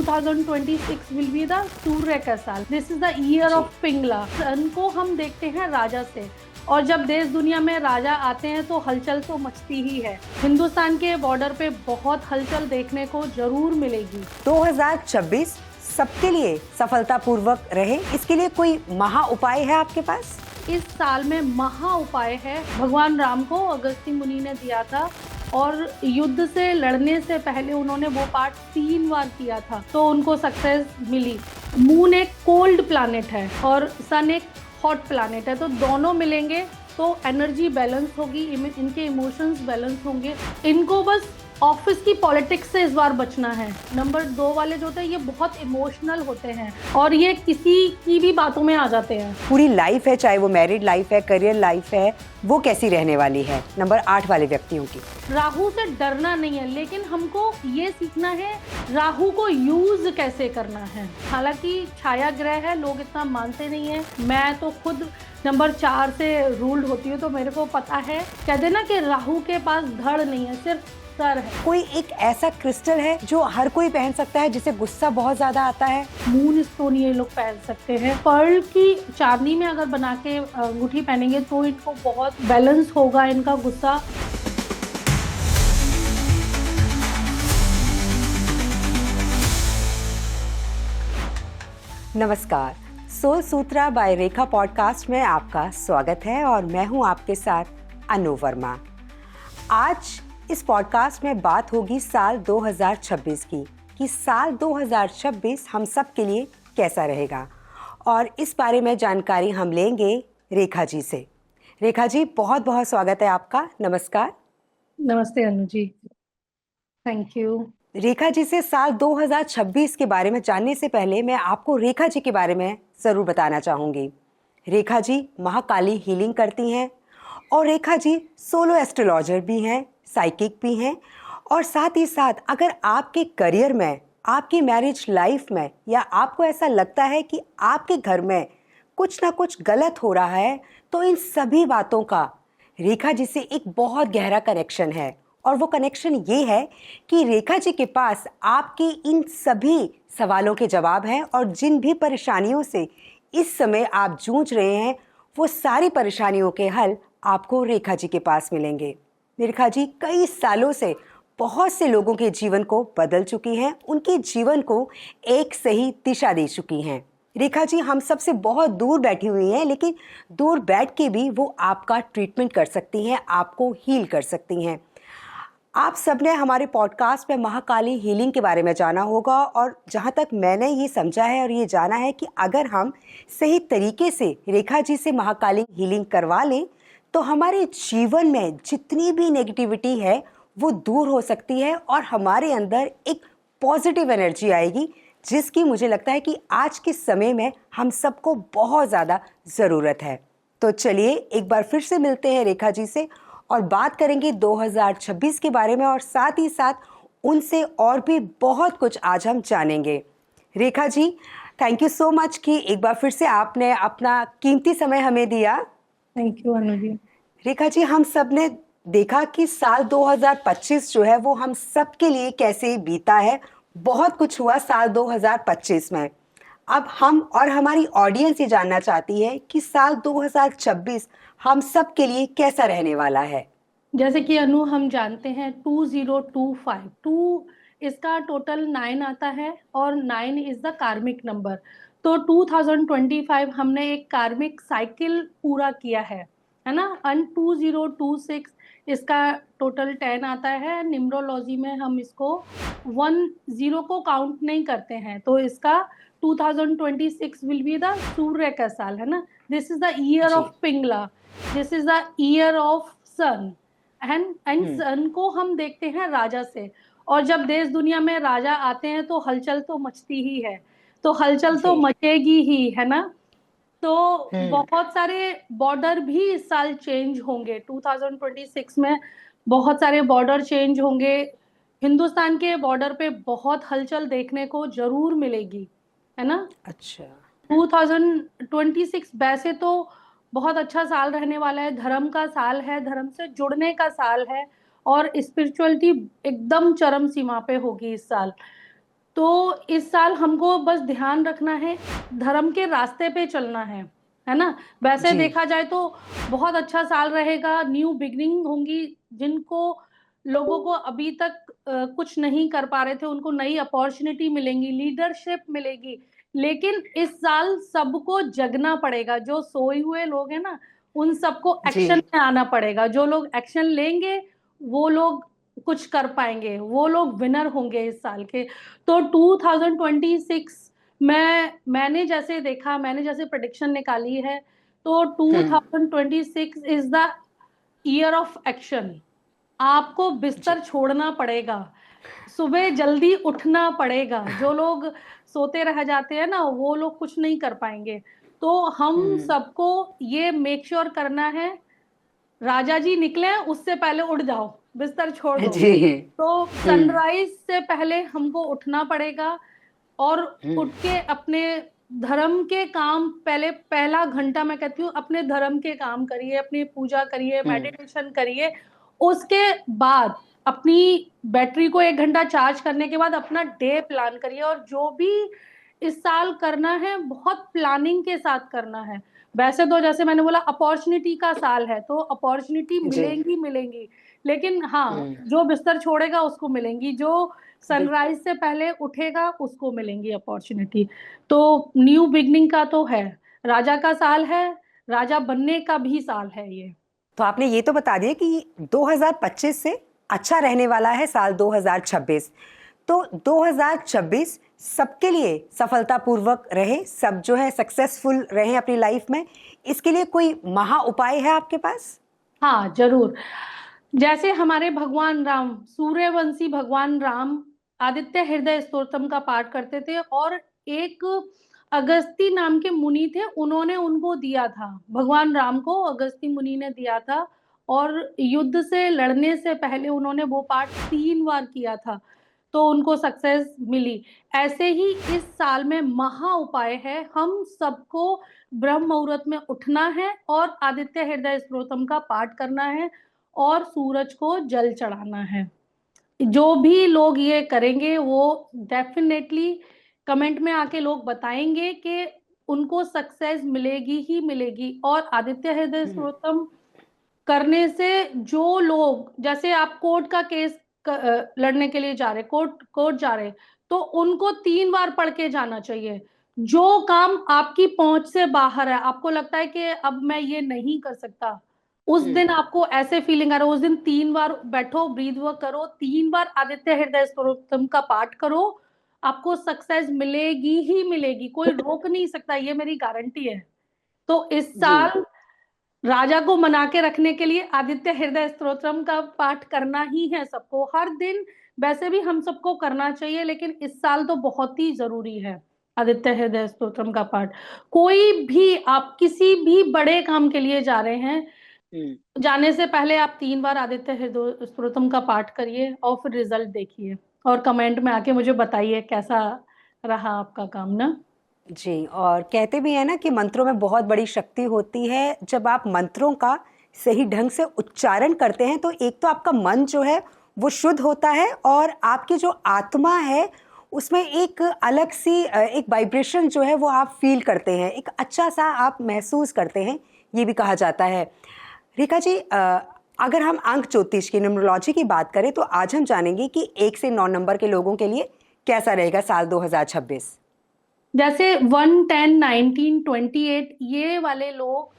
2026 will be the सूर्य का साल। This is the year of Pingala. Sun को हम देखते हैं राजा से, और जब देश दुनिया में राजा आते हैं तो हलचल तो मचती ही है। हिंदुस्तान के बॉर्डर पे बहुत हलचल देखने को जरूर मिलेगी। 2026 सबके लिए सफलतापूर्वक रहे, इसके लिए कोई महा उपाय है आपके पास? इस साल में महा उपाय है, भगवान राम को अगस्त्य मुनि ने दिया था, और युद्ध से लड़ने से पहले उन्होंने वो पाठ 3 बार किया था, तो उनको सक्सेस मिली। मून एक कोल्ड प्लैनेट है और सन एक हॉट प्लैनेट है, तो दोनों मिलेंगे तो एनर्जी बैलेंस होगी, इनके इमोशंस बैलेंस होंगे। इनको बस ऑफिस की पॉलिटिक्स से इस बार बचना है। नंबर 2 वाले जो होते हैं ये बहुत इमोशनल होते हैं और ये किसी की भी बातों में आ जाते हैं। पूरी लाइफ है, चाहे वो मैरिड लाइफ है, करियर लाइफ है, वो कैसी रहने वाली है नंबर 8 वाले व्यक्तियों की? राहु से डरना नहीं है, लेकिन हमको ये सीखना है राहु को यूज कैसे करना है। हालांकि छाया ग्रह है, लोग इतना मानते नहीं है। मैं तो खुद नंबर 4 से रूल्ड होती हूँ, तो मेरे को पता है। कहते ना कि राहु के पास धड़ नहीं है, सिर्फ सर है। कोई एक ऐसा क्रिस्टल है जो हर कोई पहन सकता है, जिसे गुस्सा बहुत ज्यादा आता है? मून स्टोन ये लोग पहन सकते हैं। पर्ल की चांदी में अगर बना के अंगूठी पहनेंगे तो इनको बहुत बैलेंस होगा इनका गुस्सा। नमस्कार, सोल सूत्रा बाय रेखा पॉडकास्ट में आपका स्वागत है और मैं हूं आपके साथ अनु वर्मा। आज इस पॉडकास्ट में बात होगी साल 2026 की, कि साल 2026 हम सब के लिए कैसा रहेगा, और इस बारे में जानकारी हम लेंगे रेखा जी से। रेखा जी, बहुत बहुत स्वागत है आपका। नमस्कार। नमस्ते अनु जी, थैंक यू। रेखा जी से साल 2026 के बारे में जानने से पहले मैं आपको रेखा जी के बारे में ज़रूर बताना चाहूँगी। रेखा जी महाकाली हीलिंग करती हैं, और रेखा जी सोलो एस्ट्रोलॉजर भी हैं, साइकिक भी हैं, और साथ ही साथ अगर आपके करियर में, आपकी मैरिज लाइफ में, या आपको ऐसा लगता है कि आपके घर में कुछ ना कुछ गलत हो रहा है, तो इन सभी बातों का रेखा जी से एक बहुत गहरा कनेक्शन है। और वो कनेक्शन ये है कि रेखा जी के पास आपके इन सभी सवालों के जवाब हैं, और जिन भी परेशानियों से इस समय आप जूझ रहे हैं, वो सारी परेशानियों के हल आपको रेखा जी के पास मिलेंगे। रेखा जी कई सालों से बहुत से लोगों के जीवन को बदल चुकी हैं, उनके जीवन को एक सही दिशा दे चुकी हैं। रेखा जी हम सबसे बहुत दूर बैठी हुई हैं, लेकिन दूर बैठ के भी वो आपका ट्रीटमेंट कर सकती हैं, आपको हील कर सकती हैं। आप सबने हमारे पॉडकास्ट में महाकाली हीलिंग के बारे में जाना होगा, और जहाँ तक मैंने ये समझा है और ये जाना है कि अगर हम सही तरीके से रेखा जी से महाकाली हीलिंग करवा लें तो हमारे जीवन में जितनी भी नेगेटिविटी है वो दूर हो सकती है, और हमारे अंदर एक पॉजिटिव एनर्जी आएगी, जिसकी मुझे लगता है कि आज के समय में हम सबको बहुत ज़्यादा ज़रूरत है। तो चलिए एक बार फिर से मिलते हैं रेखा जी से और बात करेंगे 2026 के बारे में, और साथ ही साथ उनसे और भी बहुत कुछ आज हम जानेंगे। Rekha ji, thank you so much कि एक बार फिर से आपने अपना कीमती समय हमें दिया। थैंक यू अनु जी। रेखा जी, हम सब ने देखा कि साल 2025 जो है वो हम सब के लिए कैसे बीता है। बहुत कुछ हुआ साल 2025 में। अब हम और हमारी ऑडियंस ये जानना चाहती है कि साल 2026 हम सब के लिए कैसा रहने वाला है। जैसे कि अनु हम जानते हैं 2025 2 इसका टोटल 9 आता है, और 9 इज द कार्मिक नंबर। तो 2025 हमने एक कार्मिक साइकिल पूरा किया है ना। एंड 2026 इसका टोटल 10 आता है। न्यूमरोलॉजी में हम इसको 10 को काउंट नहीं करते हैं, तो इसका 2026 विल बी द सूर्य का साल, है ना। This is the year of Pingala, this is the year of sun. And sun को हम देखते हैं राजा से, और जब देश दुनिया में राजा आते हैं तो हलचल तो मचती ही है, तो हलचल तो मचेगी ही, है ना। तो बहुत सारे बॉर्डर भी इस साल चेंज होंगे। 2026 में बहुत सारे बॉर्डर चेंज होंगे। हिंदुस्तान के बॉर्डर पे बहुत हलचल देखने को जरूर मिलेगी, है ना। अच्छा। 2026 वैसे तो बहुत अच्छा साल रहने वाला है, धर्म का साल है, धर्म से जुड़ने का साल है, और स्पिरिचुअलिटी एकदम चरम सीमा पे होगी इस साल। तो इस साल हमको बस ध्यान रखना है, धर्म के रास्ते पे चलना है ना। वैसे जी देखा जाए तो बहुत अच्छा साल रहेगा, न्यू बिगनिंग होंगी। जिनको लोगों को अभी तक कुछ नहीं कर पा रहे थे, उनको नई अपॉर्चुनिटी मिलेंगी, लीडरशिप मिलेगी। लेकिन इस साल सबको जगना पड़ेगा। जो सोए हुए लोग हैं ना, उन सबको जी एक्शन में आना पड़ेगा। जो लोग एक्शन लेंगे वो लोग कुछ कर पाएंगे, वो लोग विनर होंगे इस साल के। तो 2026 में मैंने जैसे प्रेडिक्शन निकाली है, तो हम्म 2026 is the year of action. आपको जी बिस्तर छोड़ना पड़ेगा, सुबह जल्दी उठना पड़ेगा। जो लोग सोते रह जाते हैं ना, वो लोग कुछ नहीं कर पाएंगे। तो हम हम्म सबको ये मेक श्योर करना है, राजा जी निकले उससे पहले उठ जाओ, बिस्तर छोड़ दो। जी तो हम्म सनराइज से पहले हमको उठना पड़ेगा, और हम्म उठ के अपने धर्म के काम, पहले पहला घंटा मैं कहती हूँ अपने धर्म के काम करिए, अपनी पूजा करिए, हम्म मेडिटेशन करिए। उसके बाद अपनी बैटरी को 1 घंटा चार्ज करने के बाद अपना डे प्लान करिए। और जो भी इस साल करना है, बहुत प्लानिंग के साथ करना है। वैसे तो जैसे मैंने बोला, अपॉर्चुनिटी का साल है, तो अपॉर्चुनिटी जी मिलेंगी मिलेंगी। लेकिन हाँ, हम्म जो बिस्तर छोड़ेगा उसको मिलेंगी, जो बिल्कुल सनराइज से पहले उठेगा उसको मिलेंगी अपॉर्चुनिटी। तो न्यू बिगनिंग का तो है, राजा का साल है, राजा बनने का भी साल है ये। तो आपने ये तो बता दिया कि 2025 से अच्छा रहने वाला है साल 2026। तो 2026 सबके लिए सफलतापूर्वक रहे, सब जो है सक्सेसफुल रहे अपनी लाइफ में, इसके लिए कोई महा उपाय है आपके पास? हाँ जरूर। जैसे हमारे भगवान राम, सूर्यवंशी भगवान राम, आदित्य हृदय स्तोत्रम का पाठ करते थे। और एक अगस्ती नाम के मुनि थे, उन्होंने उनको दिया था, भगवान राम को अगस्ती मुनि ने दिया था। और युद्ध से लड़ने से पहले उन्होंने वो पाठ 3 बार किया था, तो उनको सक्सेस मिली। ऐसे ही इस साल में महा उपाय है, हम सबको ब्रह्म मुहूर्त में उठना है और आदित्य हृदय स्तोत्रम का पाठ करना है, और सूरज को जल चढ़ाना है। जो भी लोग ये करेंगे वो डेफिनेटली कमेंट में आके लोग बताएंगे कि उनको सक्सेस मिलेगी ही मिलेगी। और आदित्य हृदय हम्म स्तोत्रम करने से, जो लोग जैसे आप कोर्ट का केस लड़ने के लिए जा रहे, कोर्ट जा रहे, तो उनको 3 बार पढ़ के जाना चाहिए। जो काम आपकी पहुंच से बाहर है, आपको लगता है कि अब मैं ये नहीं कर सकता, उस हम्म दिन आपको ऐसे फीलिंग आ रहा है, उस दिन 3 बार बैठो, ब्रीथ वर्क करो, 3 बार आदित्य हृदय स्तोत्रम का पाठ करो, आपको सक्सेस मिलेगी ही मिलेगी, कोई रोक नहीं सकता, ये मेरी गारंटी है। तो इस जी साल राजा को मना के रखने के लिए आदित्य हृदय स्तोत्रम का पाठ करना ही है सबको, हर दिन। वैसे भी हम सबको करना चाहिए, लेकिन इस साल तो बहुत ही जरूरी है आदित्य हृदय स्तोत्रम का पाठ। कोई भी आप किसी भी बड़े काम के लिए जा रहे हैं, हम्म जाने से पहले आप 3 बार आदित्य हृदय स्तोत्रम का पाठ करिए, और फिर रिजल्ट देखिए, और कमेंट में आके मुझे बताइए कैसा रहा आपका काम ना। जी, और कहते भी हैं ना कि मंत्रों में बहुत बड़ी शक्ति होती है। जब आप मंत्रों का सही ढंग से उच्चारण करते हैं तो एक तो आपका मन जो है वो शुद्ध होता है, और आपकी जो आत्मा है उसमें एक अलग सी एक वाइब्रेशन जो है वो आप फील करते हैं, एक अच्छा सा आप महसूस करते हैं, ये भी कहा जाता है। रेखा जी, अगर हम अंक ज्योतिष की न्यूमरोलॉजी की बात करें तो आज हम जानेंगे कि 1 से 9 नंबर के लोगों के लिए कैसा रहेगा साल 2026। जैसे 1, 10, 19, 28, ये वाले लोग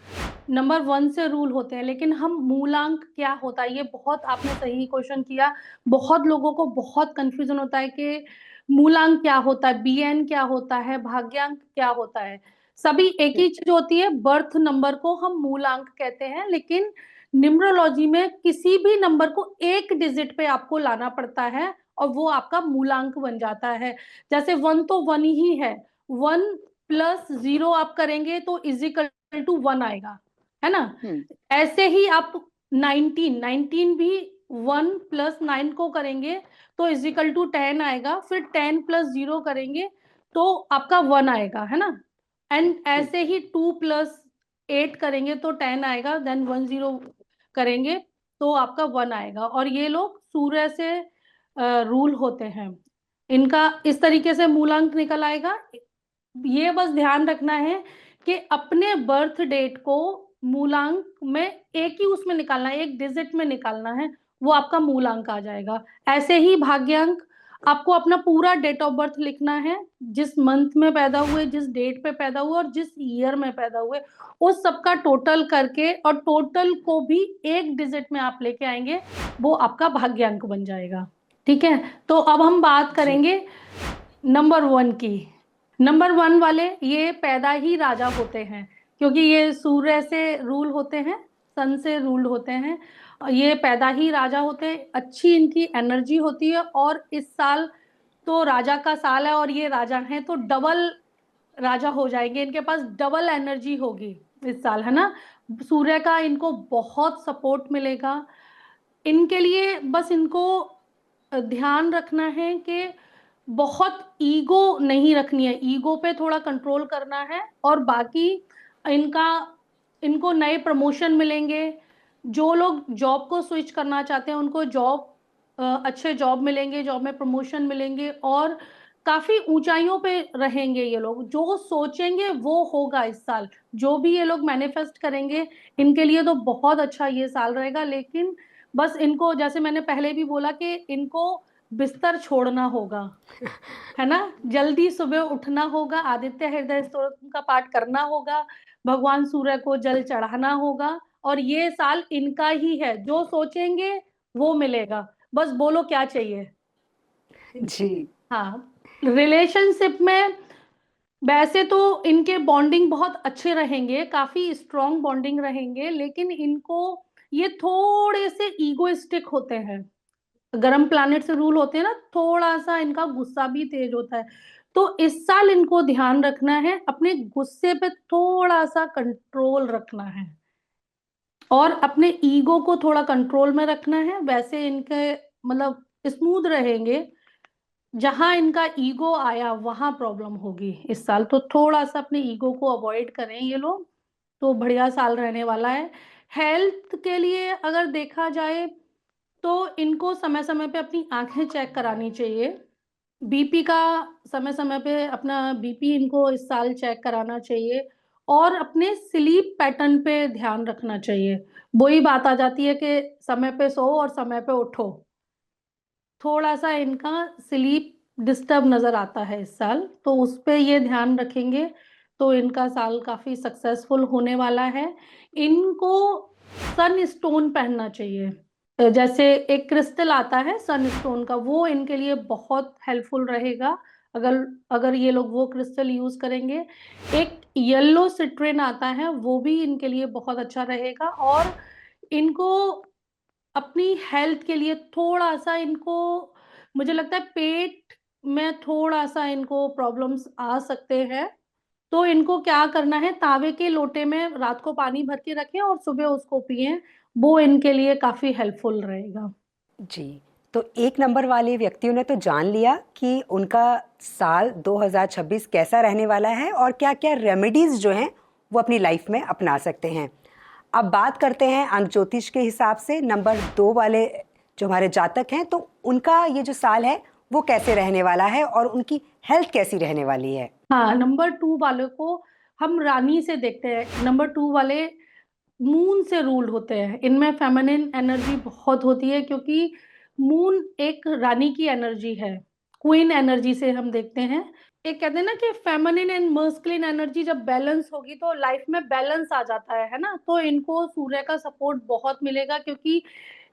नंबर 1 से रूल होते हैं। लेकिन हम मूलांक क्या होता है, ये बहुत आपने सही क्वेश्चन किया। बहुत लोगों को बहुत कंफ्यूजन होता है कि मूलांक क्या होता है, बीएन क्या होता है, भाग्यांक क्या होता है। सभी एक ही चीज होती है, बर्थ नंबर को हम मूलांक कहते हैं। लेकिन न्यूमरोलॉजी में किसी भी नंबर को एक डिजिट पे आपको लाना पड़ता है, और वो आपका मूलांक बन जाता है। जैसे 1 तो 1 ही है, 1 + 0 आप करेंगे तो इजिकल टू 1 आएगा, है ना। हम्म ऐसे ही आप 19 भी 1 + 9 को करेंगे तो इजिकल टू 10 आएगा, फिर 10 + 0 करेंगे तो आपका 1 आएगा, है ना। एंड हम्म ऐसे ही 2 + 8 करेंगे तो 10 आएगा, देन 10 करेंगे तो आपका 1 आएगा। और ये लोग सूर्य से रूल होते हैं। इनका इस तरीके से मूलांक निकल आएगा। ये बस ध्यान रखना है कि अपने बर्थ डेट को मूलांक में एक ही उसमें निकालना है, एक डिजिट में निकालना है, वो आपका मूलांक आ जाएगा। ऐसे ही भाग्यांक, आपको अपना पूरा डेट ऑफ बर्थ लिखना है, जिस मंथ में पैदा हुए, जिस डेट पे पैदा हुए और जिस ईयर में पैदा हुए, उस सबका टोटल करके, और टोटल को भी एक डिजिट में आप लेके आएंगे, वो आपका भाग्यांक बन जाएगा। ठीक है, तो अब हम बात जी करेंगे नंबर 1 की। नंबर 1 वाले ये पैदा ही राजा होते हैं, क्योंकि ये सूर्य से रूल होते हैं, सन से रूल होते हैं। ये पैदा ही राजा होते हैं, अच्छी इनकी एनर्जी होती है, और इस साल तो राजा का साल है, और ये राजा हैं तो डबल राजा हो जाएंगे, इनके पास डबल एनर्जी होगी इस साल, है ना। सूर्य का इनको बहुत सपोर्ट मिलेगा। इनके लिए बस इनको ध्यान रखना है कि बहुत ईगो नहीं रखनी है, ईगो पे थोड़ा कंट्रोल करना है, और बाकी इनका इनको नए प्रमोशन मिलेंगे। जो लोग जॉब को स्विच करना चाहते हैं उनको जॉब, अच्छे जॉब मिलेंगे, जॉब में प्रमोशन मिलेंगे, और काफी ऊंचाइयों पे रहेंगे ये लोग। जो सोचेंगे वो होगा इस साल, जो भी ये लोग मैनिफेस्ट करेंगे, इनके लिए तो बहुत अच्छा ये साल रहेगा। लेकिन बस इनको, जैसे मैंने पहले भी बोला, कि इनको बिस्तर छोड़ना होगा, है ना। जल्दी सुबह उठना होगा, आदित्य हृदय स्तोत्र का पाठ करना होगा, भगवान सूर्य को जल चढ़ाना होगा, और ये साल इनका ही है। जो सोचेंगे वो मिलेगा, बस बोलो क्या चाहिए। जी हाँ, रिलेशनशिप में वैसे तो इनके बॉन्डिंग बहुत अच्छे रहेंगे, काफी स्ट्रॉन्ग बॉन्डिंग रहेंगे, लेकिन इनको ये थोड़े से ईगोइस्टिक होते हैं। गर्म प्लैनेट से रूल होते हैं ना, थोड़ा सा इनका गुस्सा भी तेज होता है। तो इस साल इनको ध्यान रखना है, अपने गुस्से पे थोड़ा सा कंट्रोल रखना है, और अपने ईगो को थोड़ा कंट्रोल में रखना है। वैसे इनके मतलब स्मूथ रहेंगे, जहां इनका ईगो आया वहां प्रॉब्लम होगी इस साल। तो थोड़ा सा अपने ईगो को अवॉइड करें ये लोग, तो बढ़िया साल रहने वाला है। हेल्थ के लिए अगर देखा जाए तो इनको समय समय पे अपनी आंखें चेक करानी चाहिए। बीपी का समय समय पे अपना बीपी इनको इस साल चेक कराना चाहिए, और अपने स्लीप पैटर्न पे ध्यान रखना चाहिए। वही बात आ जाती है कि समय पे सो और समय पे उठो, थोड़ा सा इनका स्लीप डिस्टर्ब नजर आता है इस साल, तो उस पे ये ध्यान रखेंगे तो इनका साल काफी सक्सेसफुल होने वाला है। इनको सन स्टोन पहनना चाहिए, जैसे एक क्रिस्टल आता है सन स्टोन का, वो इनके लिए बहुत हेल्पफुल रहेगा, अगर अगर ये लोग वो क्रिस्टल यूज करेंगे। एक येलो सिट्रिन आता है, वो भी इनके लिए बहुत अच्छा रहेगा। और इनको अपनी हेल्थ के लिए थोड़ा सा इनको, मुझे लगता है पेट में थोड़ा सा इनको प्रॉब्लम्स आ सकते हैं, तो इनको क्या करना है, तावे के लोटे में रात को पानी भर के रखें और सुबह उसको पिएं, वो इनके लिए काफी हेल्पफुल रहेगा। जी। तो एक नंबर वाले व्यक्तियों ने तो जान लिया कि उनका साल 2026 कैसा रहने वाला है और क्या-क्या रेमेडीज जो हैं वो अपनी लाइफ में अपना सकते हैं। अब बात करते हैं अंक ज्योतिष के हिसाब से नंबर 2 वाले जो हमारे जातक हैं, तो उनका ये जो साल है वो कैसे रहने वाला है और उनकी हेल्थ कैसी रहने वाली है। हाँ, नंबर 2 वाले को हम रानी से देखते हैं। नंबर 2 वाले मून से रूल होते हैं, इनमें फेमिनिन एनर्जी बहुत होती है, क्योंकि मून एक रानी की एनर्जी है, क्वीन एनर्जी से हम देखते हैं। एक कहते हैं ना कि फेमिनिन एंड मस्कुलिन एनर्जी जब बैलेंस होगी तो लाइफ में बैलेंस आ जाता है ना। तो इनको सूर्य का सपोर्ट बहुत मिलेगा, क्योंकि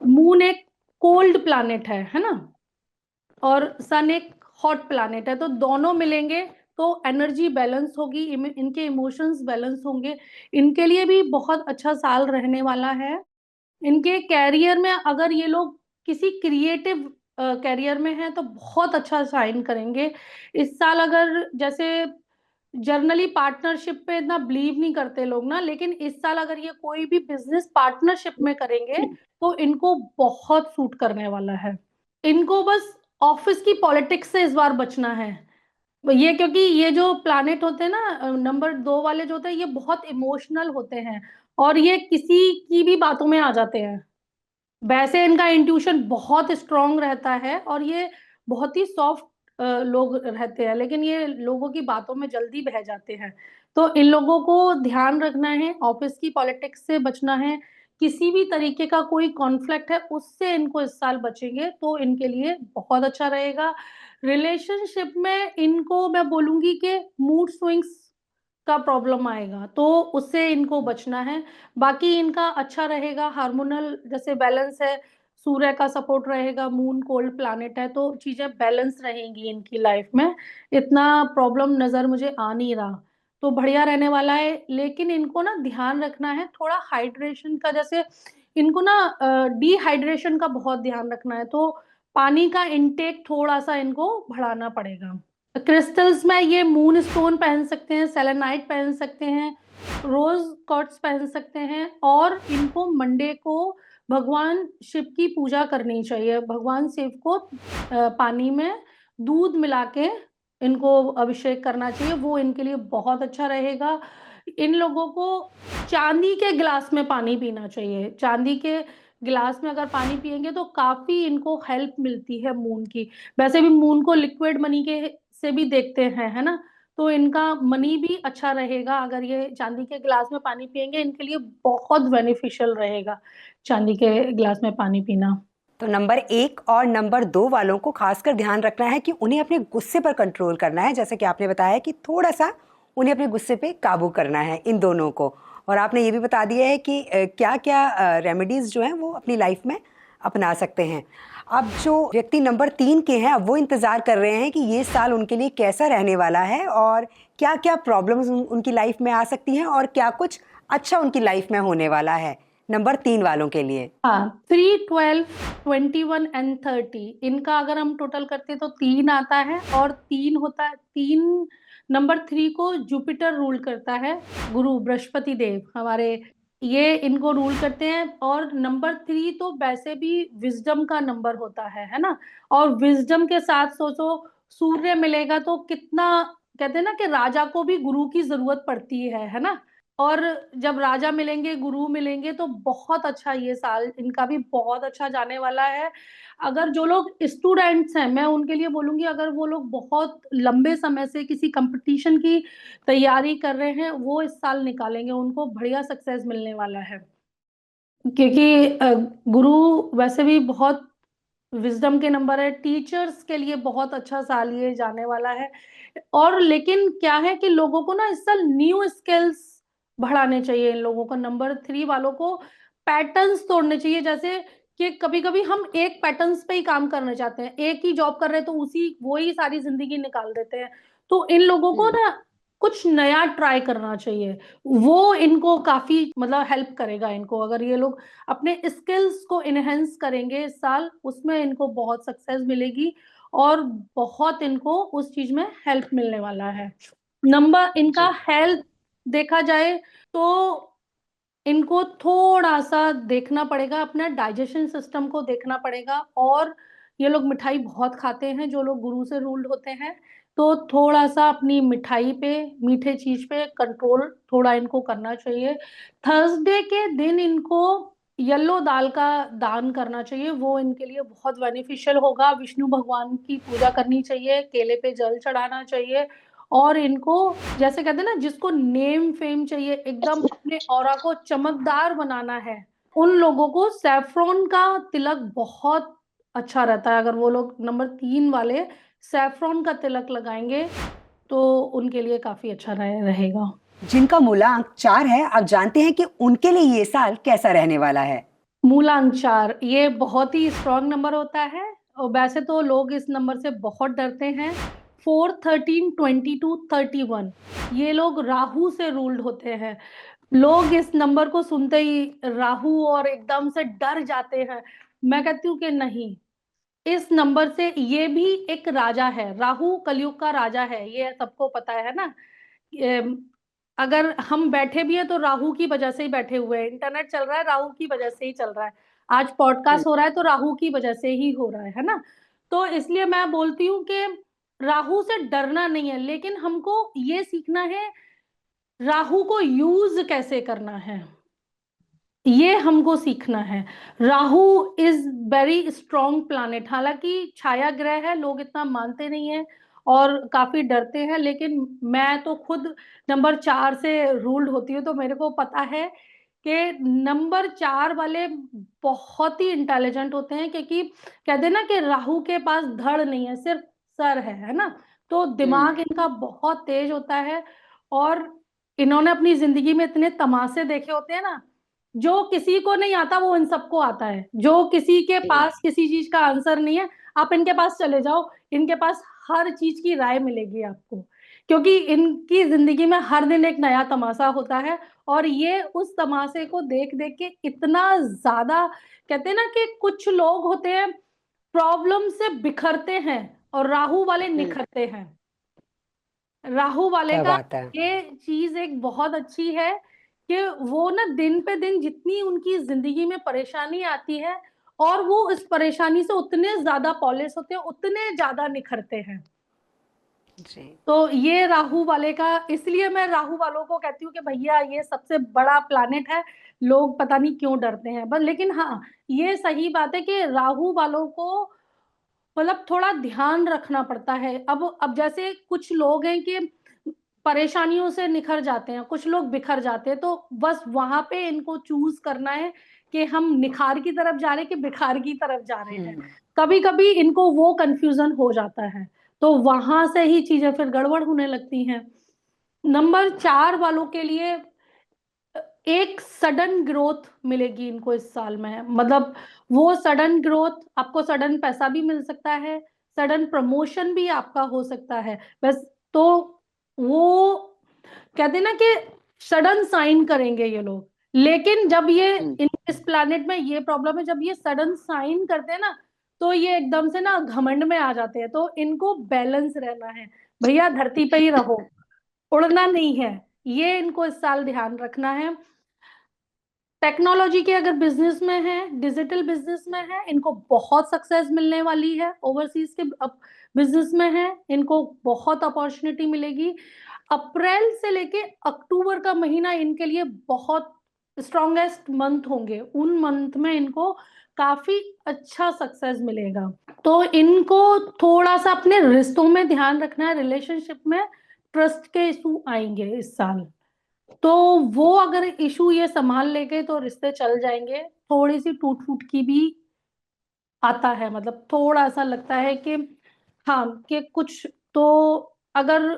मून एक कोल्ड प्लैनेट है ना, और सन एक हॉट प्लैनेट है, तो दोनों मिलेंगे तो एनर्जी बैलेंस होगी, इनके इमोशंस बैलेंस होंगे। इनके लिए भी बहुत अच्छा साल रहने वाला है। इनके कैरियर में अगर ये लोग किसी क्रिएटिव कैरियर में हैं तो बहुत अच्छा साइन करेंगे इस साल। अगर जैसे जर्नली पार्टनरशिप पे इतना बिलीव नहीं करते लोग ना, लेकिन इस साल अगर ये कोई भी बिजनेस पार्टनरशिप में करेंगे तो इनको बहुत सूट करने वाला है। इनको बस ऑफिस की पॉलिटिक्स से इस बार बचना है, ये क्योंकि ये जो प्लैनेट होते हैं ना, नंबर 2 वाले जो होते हैं, ये बहुत इमोशनल होते हैं, और ये किसी की भी बातों में आ जाते हैं। वैसे इनका इंट्यूशन बहुत स्ट्रांग रहता है, और ये बहुत ही सॉफ्ट लोग रहते हैं, लेकिन ये लोगों की बातों में जल्दी बह जाते हैं। तो इन लोगों को ध्यान रखना है, ऑफिस की पॉलिटिक्स से बचना है, किसी भी तरीके का कोई कॉन्फ्लिक्ट है उससे इनको इस साल बचेंगे तो इनके लिए बहुत अच्छा रहेगा। रिलेशनशिप में इनको मैं बोलूंगी कि मूड स्विंग्स का प्रॉब्लम आएगा, तो उससे इनको बचना है। बाकी इनका अच्छा रहेगा, हार्मोनल जैसे बैलेंस है, सूर्य का सपोर्ट रहेगा, मून कोल्ड प्लैनेट है, तो चीजें बैलेंस रहेंगी इनकी लाइफ में। इतना प्रॉब्लम नजर मुझे आ नहीं रहा, तो बढ़िया रहने वाला है। लेकिन इनको ना ध्यान रखना है थोड़ा हाइड्रेशन का, जैसे इनको ना डिहाइड्रेशन का बहुत ध्यान रखना है, तो पानी का इनटेक थोड़ा सा इनको बढ़ाना पड़ेगा। क्रिस्टल्स में ये मून स्टोन पहन सकते हैं, सेलेनाइट पहन सकते हैं, रोज क्वार्ट्ज पहन सकते हैं, और इनको मंडे को भगवान शिव की पूजा करनी चाहिए। भगवान शिव को पानी में दूध मिला के इनको अभिषेक करना चाहिए, वो इनके लिए बहुत अच्छा रहेगा। इन लोगों को चांदी के गिलास में पानी पीना चाहिए। चांदी के गिलास में अगर पानी पिएंगे तो काफी इनको हेल्प मिलती है मून की। वैसे भी मून को लिक्विड मनी के से भी देखते हैं, है ना, तो इनका मनी भी अच्छा रहेगा अगर ये चांदी के गिलास में पानी पिएंगे, इनके लिए बहुत बेनिफिशियल रहेगा चांदी के गिलास में पानी पीना। तो नंबर 1 और नंबर 2 वालों को खासकर ध्यान रखना है कि उन्हें अपने गुस्से पर कंट्रोल करना है, जैसे कि आपने बताया कि थोड़ा सा उन्हें अपने गुस्से पे काबू करना है इन दोनों को। और आपने ये भी बता दिया है कि क्या क्या रेमेडीज जो हैं वो अपनी लाइफ में अपना सकते हैं। अब जो व्यक्ति नंबर 3 के हैं, अब वो इंतज़ार कर रहे हैं कि ये साल उनके लिए कैसा रहने वाला है और क्या क्या प्रॉब्लम्स उनकी लाइफ में आ सकती हैं और क्या कुछ अच्छा उनकी लाइफ में होने वाला है नंबर 3 वालों के लिए। हाँ, 3, 12, 21 एंड 30, इनका अगर हम टोटल करते तो 3 आता है, और 3 होता है, 3 नंबर 3 को जुपिटर रूल करता है, गुरु बृहस्पति देव हमारे, ये इनको रूल करते हैं। और नंबर 3 तो वैसे भी विजडम का नंबर होता है ना, और विजडम के साथ सोचो सूर्य मिलेगा तो कितना, कहते हैं ना कि राजा को भी गुरु की जरूरत पड़ती है ना। और जब राजा मिलेंगे, गुरु मिलेंगे, तो बहुत अच्छा ये साल इनका भी बहुत अच्छा जाने वाला है। अगर जो लोग स्टूडेंट्स हैं, मैं उनके लिए बोलूंगी, अगर वो लोग बहुत लंबे समय से किसी कंपटीशन की तैयारी कर रहे हैं, वो इस साल निकालेंगे, उनको बढ़िया सक्सेस मिलने वाला है। क्योंकि गुरु वैसे भी बहुत विजडम के नंबर है, टीचर्स के लिए बहुत अच्छा साल ये जाने वाला है। और लेकिन क्या है कि लोगों को ना इस साल न्यू स्किल्स बढ़ाने चाहिए। इन लोगों को, नंबर 3 वालों को पैटर्न्स तोड़ने चाहिए, जैसे कि कभी कभी हम एक पैटर्न्स पे ही काम करना चाहते हैं, एक ही जॉब कर रहे हैं तो उसी वो ही सारी जिंदगी निकाल देते हैं। तो इन लोगों को ना कुछ नया ट्राई करना चाहिए, वो इनको काफी मतलब हेल्प करेगा। इनको अगर ये लोग अपने स्किल्स को इनहेंस करेंगे इस साल, उसमें इनको बहुत सक्सेस मिलेगी और बहुत इनको उस चीज में हेल्प मिलने वाला है। नंबर इनका हेल्थ देखा जाए तो इनको थोड़ा सा देखना पड़ेगा, अपना डाइजेशन सिस्टम को देखना पड़ेगा। और ये लोग मिठाई बहुत खाते हैं, जो लोग गुरु से रूल्ड होते हैं, तो थोड़ा सा अपनी मिठाई पे, मीठे चीज पे कंट्रोल थोड़ा इनको करना चाहिए। थर्सडे के दिन इनको येलो दाल का दान करना चाहिए, वो इनके लिए बहुत बेनिफिशियल होगा। विष्णु भगवान की पूजा करनी चाहिए, केले पे जल चढ़ाना चाहिए। और इनको जैसे कहते हैं ना, जिसको नेम फेम चाहिए, एकदम अपने ऑरा को चमकदार बनाना है, उन लोगों को सैफरॉन का तिलक बहुत अच्छा रहता है। अगर वो लोग नंबर 3 वाले सैफरॉन का तिलक लगाएंगे तो उनके लिए काफी अच्छा रहेगा। जिनका मूलांक 4 है, अब जानते हैं कि उनके लिए ये साल कैसा रहने वाला है। मूलांक 4 ये बहुत ही स्ट्रॉन्ग नंबर होता है, और वैसे तो लोग इस नंबर से बहुत डरते हैं। 4, 13, 22, 31, ये लोग राहु से रूल्ड होते हैं। लोग इस नंबर को सुनते ही राहु और एकदम से डर जाते हैं। मैं कहती हूँ कि नहीं, इस नंबर से, ये भी एक राजा है, राहु कलयुग का राजा है, ये सबको पता है ना। एम, अगर हम बैठे भी हैं तो राहु की वजह से ही बैठे हुए हैं, इंटरनेट चल रहा है राहु की वजह से ही चल रहा है, आज पॉडकास्ट हो रहा है तो राहु की वजह से ही हो रहा है ना। तो इसलिए मैं बोलती हूँ कि राहु से डरना नहीं है, लेकिन हमको ये सीखना है राहु को यूज कैसे करना है। ये हमको सीखना है। Rahu is very strong planet, हालांकि छाया ग्रह है, लोग इतना मानते नहीं है और काफी डरते हैं, लेकिन मैं तो खुद नंबर 4 से रूल्ड होती हूँ, तो मेरे को पता है कि नंबर 4 वाले बहुत ही इंटेलिजेंट होते हैं, क्योंकि कहते हैं ना कि राहु के पास धड़ नहीं है, सिर्फ सर है ना। तो दिमाग इनका बहुत तेज होता है, और इन्होंने अपनी जिंदगी में इतने तमाशे देखे होते हैं ना, जो किसी को नहीं आता वो इन सबको आता है। जो किसी के पास किसी चीज का आंसर नहीं है, आप इनके पास चले जाओ, इनके पास हर चीज की राय मिलेगी आपको, क्योंकि इनकी जिंदगी में हर दिन एक नया तमाशा होता है। और ये उस तमाशे को देख देख के इतना ज्यादा, कहते हैं ना कि कुछ लोग होते हैं प्रॉब्लम से बिखरते हैं और राहु वाले निखरते हैं। राहु वाले क्या का बात है। ये चीज एक बहुत अच्छी है कि वो ना दिन पे दिन जितनी उनकी जिंदगी में परेशानी आती है, और वो इस परेशानी से उतने ज्यादा पॉलिश होते हैं, उतने ज्यादा निखरते हैं। जी। तो ये राहु वाले का, इसलिए मैं राहु वालों को कहती हूँ कि भैया ये सबसे बड़ा प्लानिट है। लोग पता नहीं क्यों डरते हैं बस, लेकिन हाँ, ये सही बात है कि राहु वालों को मतलब थोड़ा ध्यान रखना पड़ता है। अब जैसे कुछ लोग हैं कि परेशानियों से निखर जाते हैं, कुछ लोग बिखर जाते हैं, तो बस वहां पे इनको चूज करना है कि हम निखार की तरफ जा रहे हैं कि बिखार की तरफ जा रहे हैं। कभी कभी इनको वो कंफ्यूजन हो जाता है, तो वहां से ही चीजें फिर गड़बड़ होने लगती हैं। नंबर 4 वालों के लिए एक सडन ग्रोथ मिलेगी इनको इस साल में, मतलब वो सडन ग्रोथ, आपको सडन पैसा भी मिल सकता है, सडन प्रमोशन भी आपका हो सकता है बस। तो वो कहते हैं ना कि सडन साइन करेंगे ये लोग, लेकिन जब ये इस प्लैनेट में ये प्रॉब्लम है, जब ये सडन साइन करते हैं ना, तो ये एकदम से ना घमंड में आ जाते हैं। तो इनको बैलेंस रहना है, भैया धरती पे ही रहो, उड़ना नहीं है। ये इनको इस साल ध्यान रखना है। टेक्नोलॉजी के अगर बिजनेस में है, डिजिटल बिजनेस में है, इनको बहुत सक्सेस मिलने वाली है। ओवरसीज के अब बिजनेस में है, इनको बहुत अपॉर्चुनिटी मिलेगी। अप्रैल से लेके अक्टूबर का महीना इनके लिए बहुत स्ट्रॉन्गेस्ट मंथ होंगे, उन मंथ में इनको काफी अच्छा सक्सेस मिलेगा। तो इनको थोड़ा सा अपने रिश्तों में ध्यान रखना है, रिलेशनशिप में ट्रस्ट के इशू आएंगे इस साल, तो वो अगर इशू ये संभाल लेंगे तो रिश्ते चल जाएंगे। थोड़ी सी टूट फूट की भी आता है, मतलब थोड़ा सा लगता है कि हाँ, कि कुछ तो अगर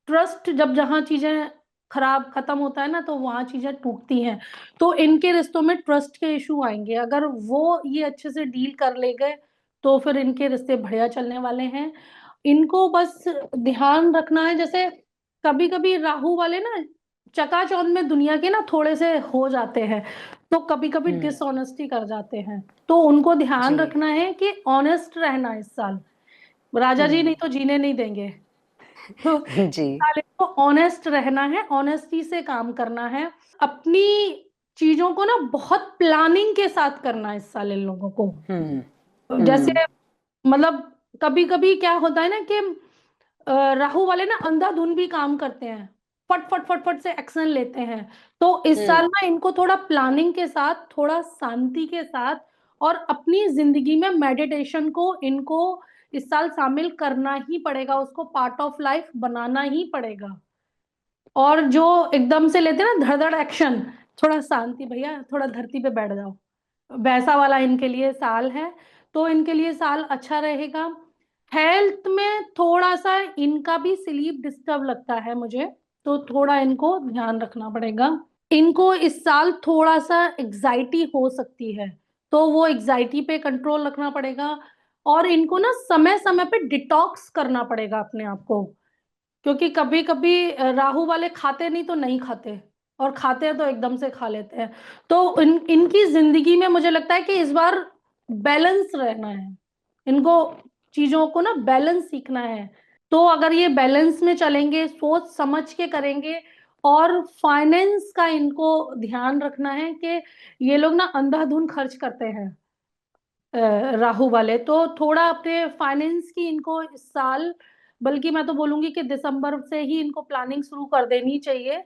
ट्रस्ट, जब जहां चीजें खराब खत्म होता है ना, तो वहां चीजें टूटती हैं। तो इनके रिश्तों में ट्रस्ट के इशू आएंगे, अगर वो ये अच्छे से डील कर ले गए तो फिर इनके रिश्ते बढ़िया चलने वाले हैं। इनको बस ध्यान रखना है, जैसे कभी कभी राहु वाले ना चकाचौंध में दुनिया के ना थोड़े से हो जाते हैं, तो कभी कभी डिसऑनेस्टी कर जाते हैं। तो उनको ध्यान जी। रखना है कि ऑनेस्ट रहना इस साल। राजा जी नहीं तो जीने नहीं देंगे। तो जी। इस साल इनको ऑनेस्ट रहना है, ऑनेस्टी से काम करना है, अपनी चीजों को ना बहुत प्लानिंग के साथ करना है इस साल इन लोगों को। जैसे मतलब कभी कभी क्या होता है ना कि राहु वाले ना अंधाधुन भी काम करते हैं, फट फट फट फट से एक्शन लेते हैं। तो इस साल ना इनको थोड़ा प्लानिंग के साथ, थोड़ा शांति के साथ, और अपनी जिंदगी में मेडिटेशन को इनको इस साल शामिल करना ही पड़ेगा, उसको पार्ट ऑफ लाइफ बनाना ही पड़ेगा। और जो एकदम से लेते हैं ना धड़ धड़ एक्शन, थोड़ा शांति भैया, थोड़ा धरती पे बैठ जाओ, वैसा वाला इनके लिए साल है। तो इनके लिए साल अच्छा रहेगा। हेल्थ में थोड़ा सा इनका भी स्लीप डिस्टर्ब लगता है मुझे, तो थोड़ा इनको ध्यान रखना पड़ेगा। इनको इस साल थोड़ा सा एग्जाइटी हो सकती है, तो वो एग्जाइटी पे कंट्रोल रखना पड़ेगा। और इनको ना समय समय पे डिटॉक्स करना पड़ेगा अपने आप को, क्योंकि कभी कभी राहु वाले खाते नहीं तो नहीं खाते, और खाते हैं तो एकदम से खा लेते हैं। तो इनकी जिंदगी में मुझे लगता है कि इस बार बैलेंस रहना है इनको, चीजों को ना बैलेंस सीखना है। तो अगर ये बैलेंस में चलेंगे, सोच समझ के करेंगे, और फाइनेंस का इनको ध्यान रखना है कि ये लोग ना अंधाधुन खर्च करते हैं राहु वाले, तो थोड़ा अपने फाइनेंस की इनको इस साल, बल्कि मैं तो बोलूंगी कि दिसंबर से ही इनको प्लानिंग शुरू कर देनी चाहिए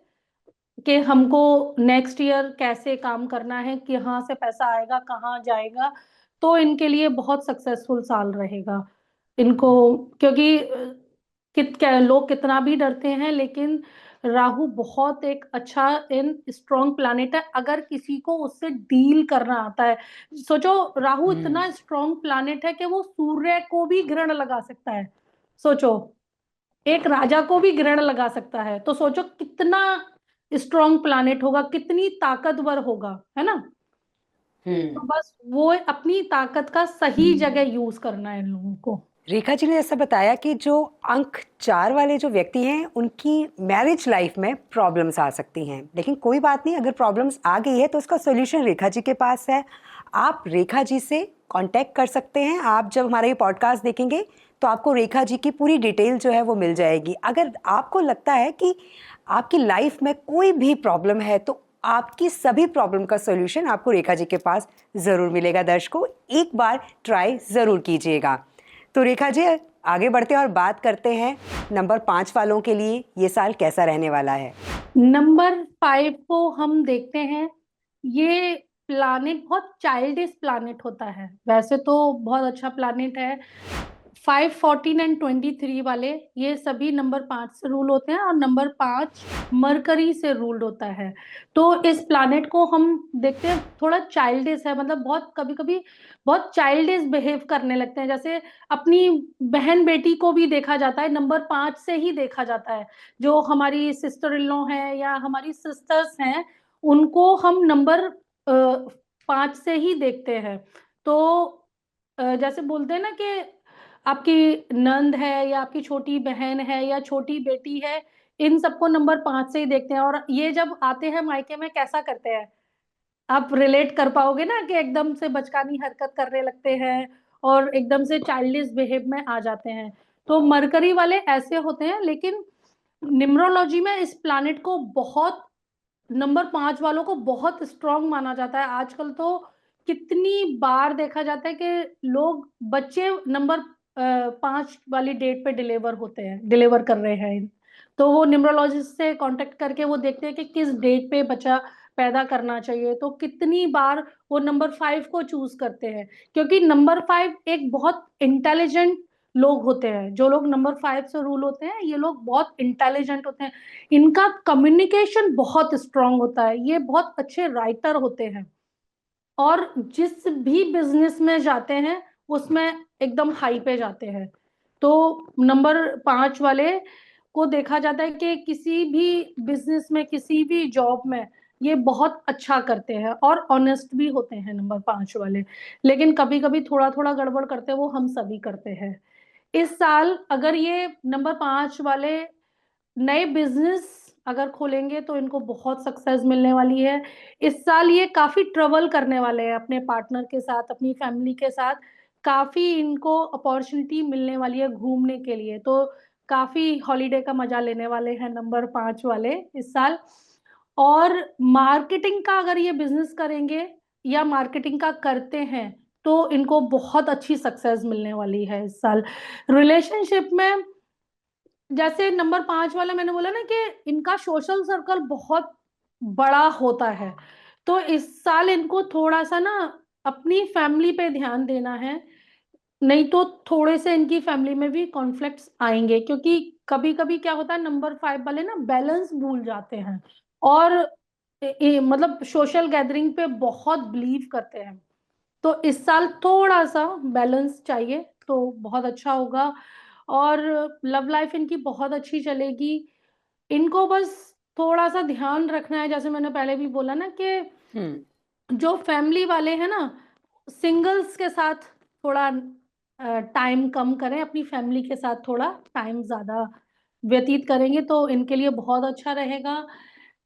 कि हमको नेक्स्ट ईयर कैसे काम करना है, कहाँ से पैसा आएगा, कहाँ जाएगा, तो इनके लिए बहुत सक्सेसफुल साल रहेगा इनको। क्योंकि लोग कितना भी डरते हैं, लेकिन राहु बहुत एक अच्छा इन स्ट्रॉन्ग प्लैनेट है अगर किसी को उससे डील करना आता है। सोचो, राहु इतना स्ट्रॉन्ग प्लैनेट है कि वो सूर्य को भी ग्रहण लगा सकता है। सोचो, एक राजा को भी ग्रहण लगा सकता है, तो सोचो कितना स्ट्रॉन्ग प्लैनेट होगा, कितनी ताकतवर होगा, है ना। तो बस वो अपनी ताकत का सही जगह यूज करना है इन लोगों को। रेखा जी ने ऐसा बताया कि जो अंक 4 वाले जो व्यक्ति हैं उनकी मैरिज लाइफ में प्रॉब्लम्स आ सकती हैं, लेकिन कोई बात नहीं, अगर प्रॉब्लम्स आ गई है तो उसका सॉल्यूशन रेखा जी के पास है। आप रेखा जी से कांटेक्ट कर सकते हैं। आप जब हमारा ये पॉडकास्ट देखेंगे तो आपको रेखा जी की पूरी डिटेल जो है वो मिल जाएगी। अगर आपको लगता है कि आपकी लाइफ में कोई भी प्रॉब्लम है तो आपकी सभी प्रॉब्लम का सॉल्यूशन आपको रेखा जी के पास ज़रूर मिलेगा। दर्शकों, एक बार ट्राई ज़रूर कीजिएगा। तो रेखा जी, आगे बढ़ते हैं और बात करते हैं नंबर 5 वालों के लिए ये साल कैसा रहने वाला है। नंबर 5 को हम देखते हैं। ये प्लानिट बहुत चाइल्डिश प्लानिट होता है, वैसे तो बहुत अच्छा प्लानिट है। 5, 14 एंड 23 वाले ये सभी नंबर 5 से रूल होते हैं, और नंबर 5 मरकरी से रूल्ड होता है। तो इस प्लानेट को हम देखते हैं थोड़ा चाइल्डिश है, मतलब बहुत कभी कभी बहुत चाइल्डिश बिहेव करने लगते हैं। जैसे अपनी बहन बेटी को भी देखा जाता है नंबर 5 से ही देखा जाता है। जो हमारी सिस्टर इन लॉ है या हमारी सिस्टर्स हैं, उनको हम नंबर 5 से ही देखते हैं। तो जैसे बोलते हैं ना कि आपकी नंद है या आपकी छोटी बहन है या छोटी बेटी है, इन सबको नंबर 5 से ही देखते हैं। और ये जब आते हैं मायके में कैसा करते हैं, आप रिलेट कर पाओगे ना, कि एकदम से बचकानी हरकत करने लगते हैं और एकदम से चाइल्डिश बिहेव में आ जाते हैं। तो मरकरी वाले ऐसे होते हैं, लेकिन न्यूमरोलॉजी में इस प्लैनेट को बहुत, नंबर 5 वालों को बहुत स्ट्रांग माना जाता है। आजकल तो कितनी बार देखा जाता है कि लोग बच्चे नंबर 5 वाली डेट पे डिलीवर कर रहे हैं। तो वो न्यूमरोलॉजिस्ट से कांटेक्ट करके वो देखते हैं कि किस डेट पे बच्चा पैदा करना चाहिए, तो कितनी बार वो नंबर 5 को चूज करते हैं। क्योंकि नंबर 5 एक बहुत इंटेलिजेंट लोग होते हैं। जो लोग नंबर 5 से रूल होते हैं, ये लोग बहुत इंटेलिजेंट होते हैं। इनका कम्युनिकेशन बहुत स्ट्रांग होता है, ये बहुत अच्छे राइटर होते हैं, और जिस भी बिजनेस में जाते हैं उसमें एकदम हाई पे जाते हैं। तो नंबर 5 वाले को देखा जाता है कि किसी भी बिजनेस में, किसी भी जॉब में ये बहुत अच्छा करते हैं और ऑनेस्ट भी होते हैं नंबर 5 वाले। लेकिन कभी कभी थोड़ा थोड़ा गड़बड़ करते हैं, वो हम सभी करते हैं। इस साल अगर ये नंबर 5 वाले नए बिजनेस अगर खोलेंगे तो इनको बहुत सक्सेस मिलने वाली है। इस साल ये काफी ट्रेवल करने वाले हैं अपने पार्टनर के साथ, अपनी फैमिली के साथ। काफी इनको अपॉर्चुनिटी मिलने वाली है घूमने के लिए, तो काफी हॉलीडे का मजा लेने वाले हैं नंबर 5 वाले इस साल। और मार्केटिंग का अगर ये बिजनेस करेंगे या मार्केटिंग का करते हैं, तो इनको बहुत अच्छी सक्सेस मिलने वाली है इस साल। रिलेशनशिप में जैसे नंबर 5 वाला मैंने बोला ना कि इनका सोशल सर्कल बहुत बड़ा होता है, तो इस साल इनको थोड़ा सा ना अपनी फैमिली पे ध्यान देना है। नहीं तो थोड़े से इनकी फैमिली में भी कॉन्फ्लिक्ट्स आएंगे, क्योंकि कभी कभी क्या होता है, नंबर 5 वाले ना बैलेंस भूल जाते हैं और मतलब सोशल गैदरिंग पे बहुत बिलीव करते हैं। तो इस साल थोड़ा सा बैलेंस चाहिए तो बहुत अच्छा होगा। और लव लाइफ इनकी बहुत अच्छी चलेगी। इनको बस थोड़ा सा ध्यान रखना है, जैसे मैंने पहले भी बोला ना कि जो फैमिली वाले हैं ना, सिंगल्स के साथ थोड़ा टाइम कम करें, अपनी फैमिली के साथ थोड़ा टाइम ज्यादा व्यतीत करेंगे तो इनके लिए बहुत अच्छा रहेगा।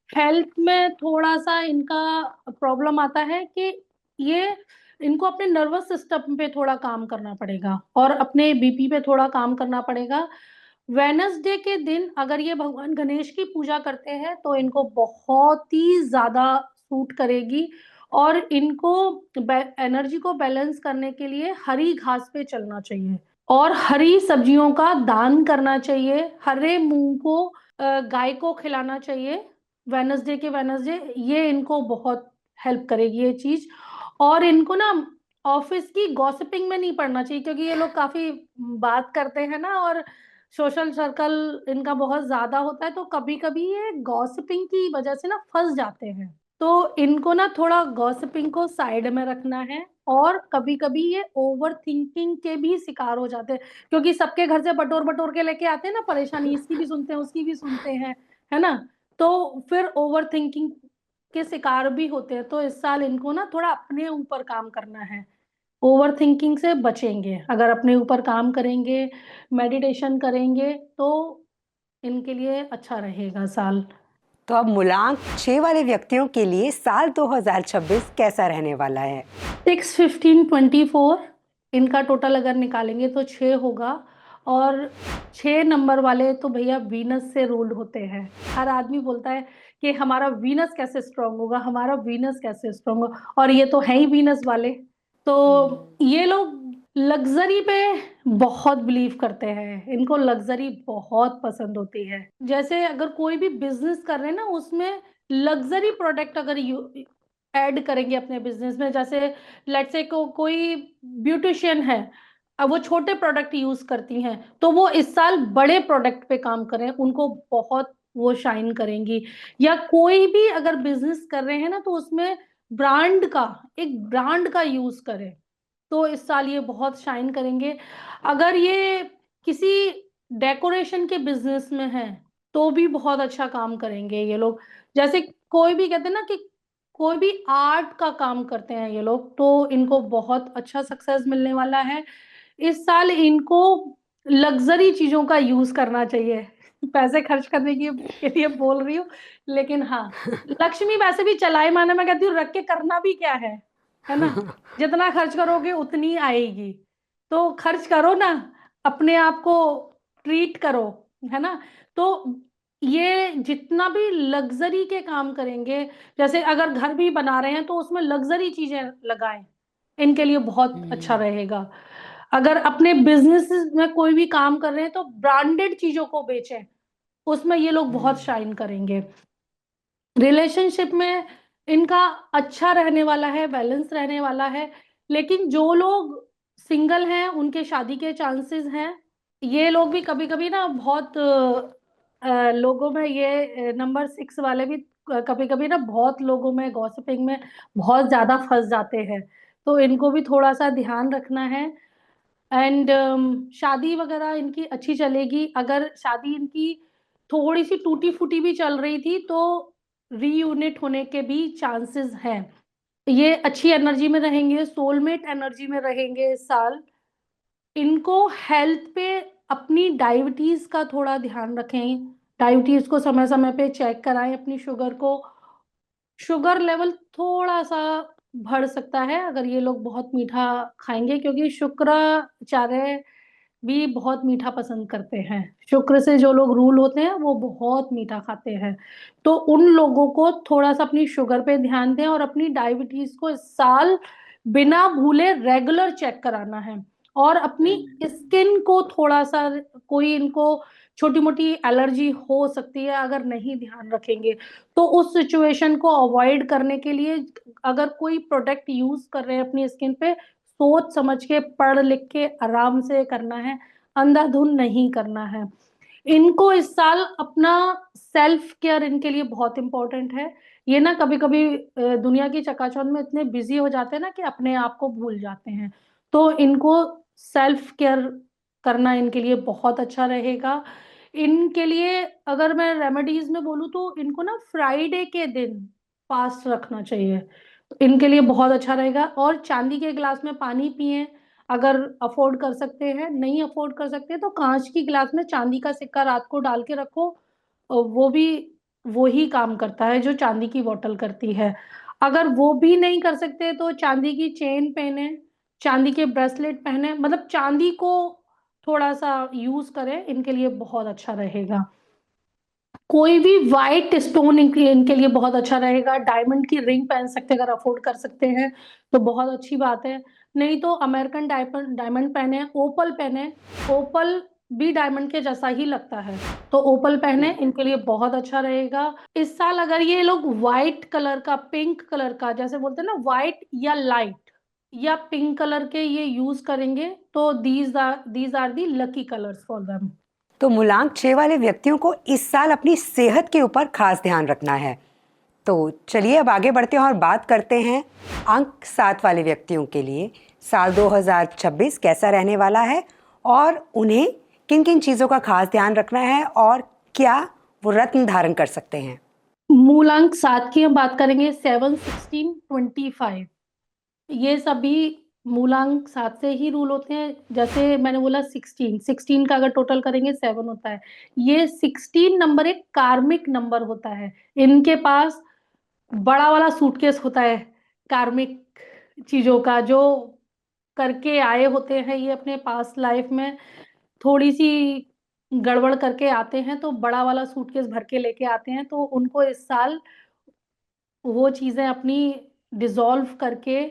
हेल्थ में थोड़ा सा इनका प्रॉब्लम आता है कि ये इनको अपने नर्वस सिस्टम पे थोड़ा काम करना पड़ेगा और अपने बीपी पे थोड़ा काम करना पड़ेगा। वेनसडे के दिन अगर ये भगवान गणेश की पूजा करते हैं तो इनको बहुत ही ज्यादा सूट करेगी। और इनको एनर्जी को बैलेंस करने के लिए हरी घास पे चलना चाहिए और हरी सब्जियों का दान करना चाहिए। हरे मूंग को गाय को खिलाना चाहिए। वेनसडे के वेनसडे, ये इनको बहुत हेल्प करेगी ये चीज। और इनको ना ऑफिस की गॉसिपिंग में नहीं पड़ना चाहिए, क्योंकि ये लोग काफी बात करते हैं ना, और सोशल सर्कल इनका बहुत ज्यादा होता है, तो कभी कभी ये गॉसिपिंग की वजह से ना फंस जाते हैं। तो इनको ना थोड़ा गॉसिपिंग को साइड में रखना है, और कभी कभी ये ओवर थिंकिंग के भी शिकार हो जाते हैं, क्योंकि सबके घर से बटोर बटोर के लेके आते हैं ना परेशानी, इसकी भी सुनते हैं उसकी भी सुनते हैं, है ना। तो फिर ओवर थिंकिंग के शिकार भी होते हैं। तो इस साल इनको ना थोड़ा अपने ऊपर काम करना है, ओवर थिंकिंग से बचेंगे अगर अपने ऊपर काम करेंगे, मेडिटेशन करेंगे, तो इनके लिए अच्छा रहेगा साल। तो अब मूलांक 6 वाले व्यक्तियों के लिए साल 2026 कैसा रहने वाला है? 6, 15, 24 इनका टोटल अगर निकालेंगे तो 6 होगा। और 6 नंबर वाले तो भैया वीनस से रूल्ड होते हैं। हर आदमी बोलता है कि हमारा वीनस कैसे स्ट्रांग होगा, हमारा वीनस कैसे स्ट्रांग होगा, और ये तो है ही वीनस वाले। तो ये लोग लग्जरी पे बहुत बिलीव करते हैं, इनको लग्जरी बहुत पसंद होती है। जैसे अगर कोई भी बिजनेस कर रहे हैं ना, उसमें लग्जरी प्रोडक्ट अगर ऐड करेंगे अपने बिजनेस में, जैसे लेट्स से कोई ब्यूटिशियन है, अब वो छोटे प्रोडक्ट यूज करती हैं, तो वो इस साल बड़े प्रोडक्ट पे काम करें, उनको बहुत वो शाइन करेंगी। या कोई भी अगर बिजनेस कर रहे हैं ना, तो उसमें ब्रांड का यूज करें, तो इस साल ये बहुत शाइन करेंगे। अगर ये किसी डेकोरेशन के बिजनेस में है, तो भी बहुत अच्छा काम करेंगे ये लोग। जैसे कोई भी कहते हैं ना कि कोई भी आर्ट का काम करते हैं ये लोग, तो इनको बहुत अच्छा सक्सेस मिलने वाला है। इस साल इनको लग्जरी चीजों का यूज करना चाहिए। पैसे खर्च करने के लिए बोल रही हूँ, लेकिन हाँ, लक्ष्मी वैसे भी चलाए माने, मैं कहती हूँ रख के करना भी क्या है ना। जितना खर्च करोगे उतनी आएगी, तो खर्च करो ना, अपने आप को ट्रीट करो, है ना। तो ये जितना भी लग्जरी के काम करेंगे, जैसे अगर घर भी बना रहे हैं तो उसमें लग्जरी चीजें लगाएं, इनके लिए बहुत अच्छा रहेगा। अगर अपने बिजनेस में कोई भी काम कर रहे हैं तो ब्रांडेड चीजों को बेचें, उसमें ये लोग बहुत शाइन करेंगे। रिलेशनशिप में इनका अच्छा रहने वाला है, बैलेंस रहने वाला है। लेकिन जो लोग सिंगल हैं उनके शादी के चांसेस हैं। ये लोग भी कभी कभी ना बहुत लोगों में, ये नंबर 6 वाले भी कभी कभी ना बहुत लोगों में गॉसिपिंग में बहुत ज्यादा फंस जाते हैं, तो इनको भी थोड़ा सा ध्यान रखना है। एंड शादी वगैरह इनकी अच्छी चलेगी। अगर शादी इनकी थोड़ी सी टूटी फूटी भी चल रही थी, तो रीयूनिट होने के भी चांसेस हैं। ये अच्छी एनर्जी में रहेंगे, सोलमेट एनर्जी में रहेंगे इस साल। इनको हेल्थ पे अपनी डायबिटीज का थोड़ा ध्यान रखें, डायबिटीज को समय समय पे चेक कराएं, अपनी शुगर को। शुगर लेवल थोड़ा सा बढ़ सकता है अगर ये लोग बहुत मीठा खाएंगे, क्योंकि शुक्राचार्य भी बहुत मीठा पसंद करते हैं। शुक्र से जो लोग रूल होते हैं वो बहुत मीठा खाते हैं। तो उन लोगों को थोड़ा सा अपनी शुगर पे ध्यान दें, और अपनी डायबिटीज को इस साल बिना भूले रेगुलर चेक कराना है। और अपनी स्किन को थोड़ा सा, कोई इनको छोटी मोटी एलर्जी हो सकती है अगर नहीं ध्यान रखेंगे, तो उस सिचुएशन को अवॉइड करने के लिए अगर कोई प्रोडक्ट यूज कर रहे हैं अपनी स्किन पे, सोच समझ के पढ़ लिख के आराम से करना है, अंधाधुन नहीं करना है। इनको इस साल अपना सेल्फ केयर इनके लिए बहुत इंपॉर्टेंट है। ये ना कभी कभी दुनिया की चकाचौंध में इतने बिजी हो जाते हैं ना कि अपने आप को भूल जाते हैं। तो इनको सेल्फ केयर करना इनके लिए बहुत अच्छा रहेगा। इनके लिए अगर मैं रेमेडीज में बोलूँ तो इनको ना फ्राइडे के दिन फास्ट रखना चाहिए, तो इनके लिए बहुत अच्छा रहेगा। और चांदी के गिलास में पानी पिए, अगर अफोर्ड कर सकते हैं। नहीं अफोर्ड कर सकते तो कांच की गिलास में चांदी का सिक्का रात को डाल के रखो, वो भी वो ही काम करता है जो चांदी की बोतल करती है। अगर वो भी नहीं कर सकते तो चांदी की चेन पहने, चांदी के ब्रेसलेट पहने, मतलब चांदी को थोड़ा सा यूज करें, इनके लिए बहुत अच्छा रहेगा। कोई भी वाइट स्टोन इनके लिए बहुत अच्छा रहेगा। डायमंड की रिंग पहन सकते हैं, अगर अफोर्ड कर सकते हैं तो बहुत अच्छी बात है। नहीं तो अमेरिकन डायमंड डायमंड पहने, ओपल पहने। ओपल भी डायमंड के जैसा ही लगता है। तो ओपल पहने, इनके लिए बहुत अच्छा रहेगा। इस साल अगर ये लोग व्हाइट कलर का, पिंक कलर का, जैसे बोलते हैं ना, व्हाइट या लाइट या पिंक कलर के ये यूज करेंगे तो these are the lucky colours for them. तो मूलांक 6 वाले व्यक्तियों को इस साल अपनी सेहत के ऊपर खास ध्यान रखना है। तो चलिए अब आगे बढ़ते हैं और बात करते हैं अंक 7 वाले व्यक्तियों के लिए साल 2026 कैसा रहने वाला है और उन्हें किन किन चीज़ों का खास ध्यान रखना है और क्या वो रत्न धारण कर सकते हैं। मूलांक 7 की हम बात करेंगे, 7, 16, 25। ये सभी मूलांक 7 से ही रूल होते हैं। जैसे मैंने बोला 16 का अगर टोटल करेंगे 7 होता है। ये 16 नंबर एक कार्मिक नंबर होता है। इनके पास बड़ा वाला सूटकेस होता है कार्मिक चीजों का, जो करके आए होते हैं ये अपने पास्ट लाइफ में, थोड़ी सी गड़बड़ करके आते हैं तो बड़ा वाला सूटकेस भर के लेके आते हैं। तो उनको इस साल वो चीजें अपनी डिसॉल्व करके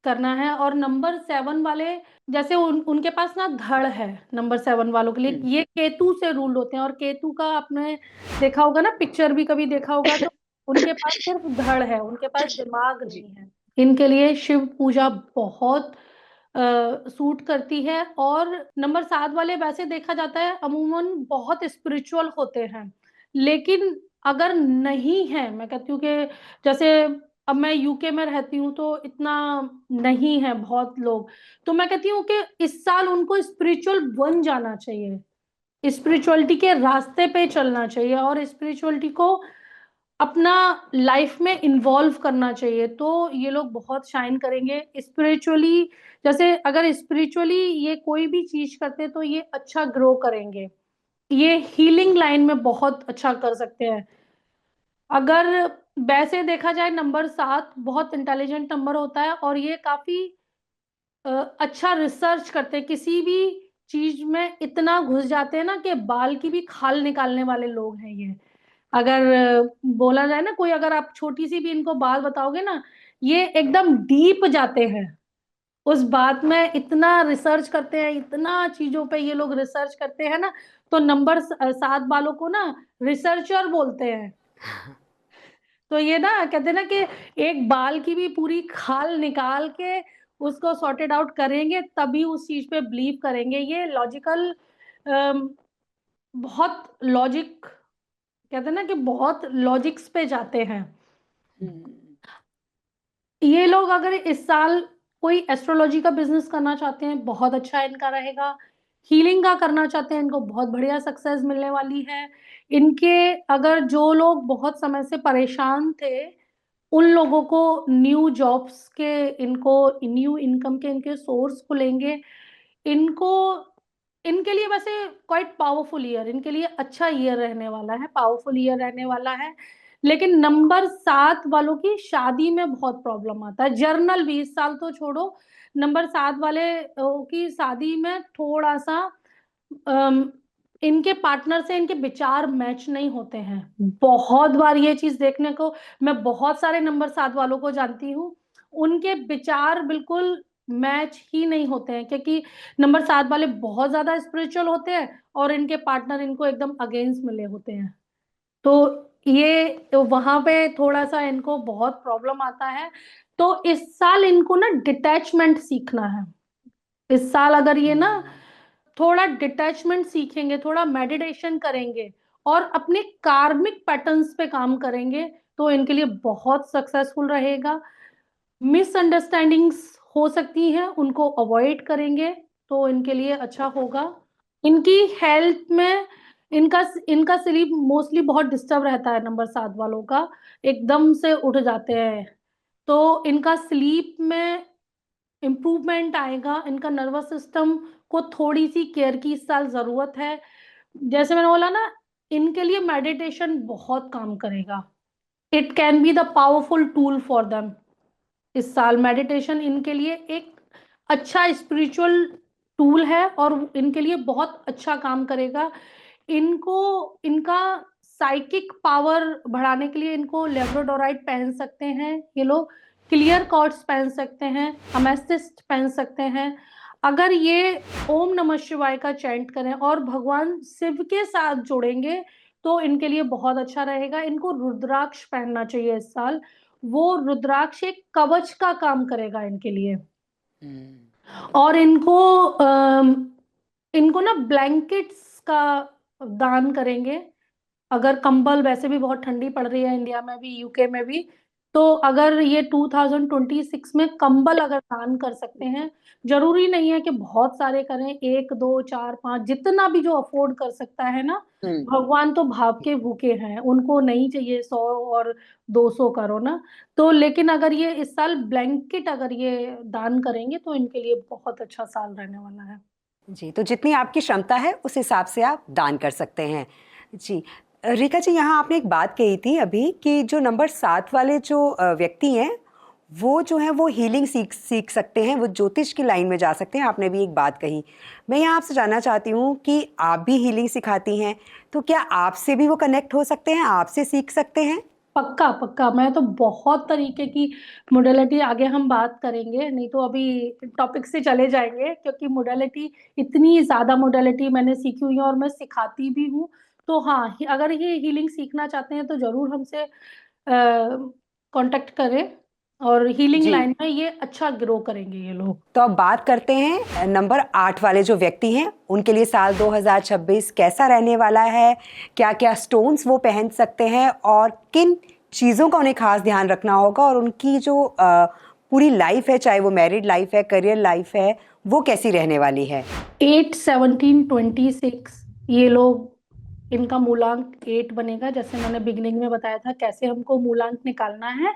करना है। और नंबर 7 वाले, जैसे उनके पास ना धड़ है, नंबर 7 वालों के लिए ये केतु से रूल होते हैं। और केतु का आपने देखा होगा ना, पिक्चर भी कभी देखा होगा, तो उनके पास सिर्फ धड़ है, उनके पास दिमाग नहीं है। इनके लिए शिव पूजा बहुत सूट करती है। और नंबर 7 वाले वैसे देखा जाता है अमूमन बहुत स्पिरिचुअल होते हैं, लेकिन अगर नहीं है, मैं कहती हूँ कि जैसे अब मैं यूके में रहती हूँ तो इतना नहीं है बहुत लोग, तो मैं कहती हूँ कि इस साल उनको स्पिरिचुअल बन जाना चाहिए, स्पिरिचुअलिटी के रास्ते पे चलना चाहिए और स्पिरिचुअलिटी को अपना लाइफ में इन्वॉल्व करना चाहिए। तो ये लोग बहुत शाइन करेंगे स्पिरिचुअली। जैसे अगर स्पिरिचुअली ये कोई भी चीज करते हैं तो ये अच्छा ग्रो करेंगे। ये हीलिंग लाइन में बहुत अच्छा कर सकते हैं। अगर वैसे देखा जाए नंबर 7 बहुत इंटेलिजेंट नंबर होता है और ये काफी अच्छा रिसर्च करते हैं। किसी भी चीज में इतना घुस जाते हैं ना कि बाल की भी खाल निकालने वाले लोग हैं ये। अगर बोला जाए ना, कोई अगर आप छोटी सी भी इनको बात बताओगे ना, ये एकदम डीप जाते हैं उस बात में, इतना रिसर्च करते हैं, इतना चीजों पे ये लोग रिसर्च करते हैं ना। तो नंबर 7 वालों को ना रिसर्चर बोलते हैं। तो ये ना कहते हैं ना कि एक बाल की भी पूरी खाल निकाल के उसको सॉर्टेड आउट करेंगे तभी उस चीज पे बिलीव करेंगे। ये लॉजिकल, बहुत लॉजिक, कहते हैं ना कि बहुत लॉजिक्स पे जाते हैं ये लोग। अगर इस साल कोई एस्ट्रोलॉजी का बिजनेस करना चाहते हैं, बहुत अच्छा इनका रहेगा। हीलिंग का करना चाहते हैं, इनको बहुत बढ़िया सक्सेस मिलने वाली है। इनके अगर जो लोग बहुत समय से परेशान थे, उन लोगों को न्यू जॉब्स के, इनको न्यू इनकम के इनके सोर्स खुलेंगे। इनको इनके लिए वैसे क्वाइट पावरफुल ईयर, इनके लिए अच्छा ईयर रहने वाला है, पावरफुल ईयर रहने वाला है। लेकिन नंबर 7 वालों की शादी में बहुत प्रॉब्लम आता है। जर्नल भी इस साल तो छोड़ो, नंबर 7 वाले की शादी में थोड़ा सा इनके पार्टनर से इनके विचार मैच नहीं होते हैं। बहुत बार ये चीज देखने को, मैं बहुत सारे नंबर 7 वालों को जानती हूँ, उनके विचार बिल्कुल मैच ही नहीं होते हैं, क्योंकि नंबर 7 वाले बहुत ज्यादा स्पिरिचुअल होते हैं और इनके पार्टनर इनको एकदम अगेंस्ट मिले होते हैं। तो ये वहां पे थोड़ा सा इनको बहुत प्रॉब्लम आता है। तो इस साल इनको ना डिटैचमेंट सीखना है। इस साल अगर ये ना थोड़ा डिटैचमेंट सीखेंगे, थोड़ा मेडिटेशन करेंगे और अपने कार्मिक पैटर्न्स पे काम करेंगे तो इनके लिए बहुत सक्सेसफुल रहेगा। मिसअंडरस्टैंडिंग्स हो सकती हैं, उनको अवॉइड करेंगे तो इनके लिए अच्छा होगा। इनकी हेल्थ में, इनका इनका स्लीप मोस्टली बहुत डिस्टर्ब रहता है नंबर 7 वालों का, एकदम से उठ जाते हैं। तो इनका स्लीप में इम्प्रूवमेंट आएगा। इनका नर्वस सिस्टम को थोड़ी सी केयर की इस साल जरूरत है। जैसे मैंने बोला ना, इनके लिए मेडिटेशन बहुत काम करेगा। It can be the powerful tool for them. इस साल मेडिटेशन इनके लिए एक अच्छा स्पिरिचुअल टूल है और इनके लिए बहुत अच्छा काम करेगा। इनको इनका साइकिक पावर बढ़ाने के लिए इनको लेब्रोडोराइट पहन सकते हैं ये लोग, क्लियर कॉर्ड्स पहन सकते हैं, अमेथिस्ट पहन सकते हैं। अगर ये ओम नमः शिवाय का चैंट करें और भगवान शिव के साथ जुड़ेंगे तो इनके लिए बहुत अच्छा रहेगा। इनको रुद्राक्ष पहनना चाहिए इस साल। वो रुद्राक्ष एक कवच का काम करेगा इनके लिए। और इनको ना ब्लैंकेट्स का दान करेंगे। अगर कंबल, वैसे भी बहुत ठंडी पड़ रही है इंडिया में भी, यूके में भी, तो अगर ये 2026 में कंबल अगर दान कर सकते हैं, जरूरी नहीं है कि बहुत सारे करें, एक दो चार पांच, जितना भी जो अफोर्ड कर सकता है ना। भगवान तो भाव के भूखे हैं, उनको नहीं चाहिए 100 और 200 करो ना। तो लेकिन अगर ये इस साल ब्लैंकेट अगर ये दान करेंगे तो इनके लिए बहुत अच्छा साल रहने वाला है। जी, तो जितनी आपकी क्षमता है उस हिसाब से आप दान कर सकते हैं। जी, रेखा जी, यहाँ आपने एक बात कही थी अभी कि जो नंबर 7 वाले जो व्यक्ति हैं, वो जो है वो हीलिंग सीख सकते हैं, वो ज्योतिष की लाइन में जा सकते हैं, आपने भी एक बात कही। मैं यहाँ आपसे जानना चाहती हूँ कि आप भी हीलिंग सिखाती हैं, तो क्या आपसे भी वो कनेक्ट हो सकते हैं, आपसे सीख सकते हैं? पक्का पक्का, मैं तो बहुत तरीके की मोडेलिटी, आगे हम बात करेंगे, नहीं तो अभी टॉपिक से चले जाएंगे, क्योंकि मोडेलिटी, इतनी ज्यादा मोडेलिटी मैंने सीखी हुई है और मैं सिखाती भी हूँ। तो हाँ, अगर ये हीलिंग सीखना चाहते हैं तो जरूर हमसे कांटेक्ट करें, और हीलिंग जी, लाइन में ये अच्छा ग्रो करेंगे ये लोग। तो अब बात करते हैं नंबर 8 वाले जो व्यक्ति हैं, उनके लिए साल 2026 कैसा रहने वाला है, क्या क्या स्टोन्स वो पहन सकते हैं और किन चीज़ों का उन्हें खास ध्यान रखना होगा, और उनकी जो पूरी लाइफ है, चाहे वो मैरिड लाइफ है, करियर लाइफ है, वो कैसी रहने वाली है। 8 17 26 ये लोग, इनका मूलांक 8 बनेगा, जैसे मैंने बिगनिंग में बताया था कैसे हमको मूलांक निकालना है।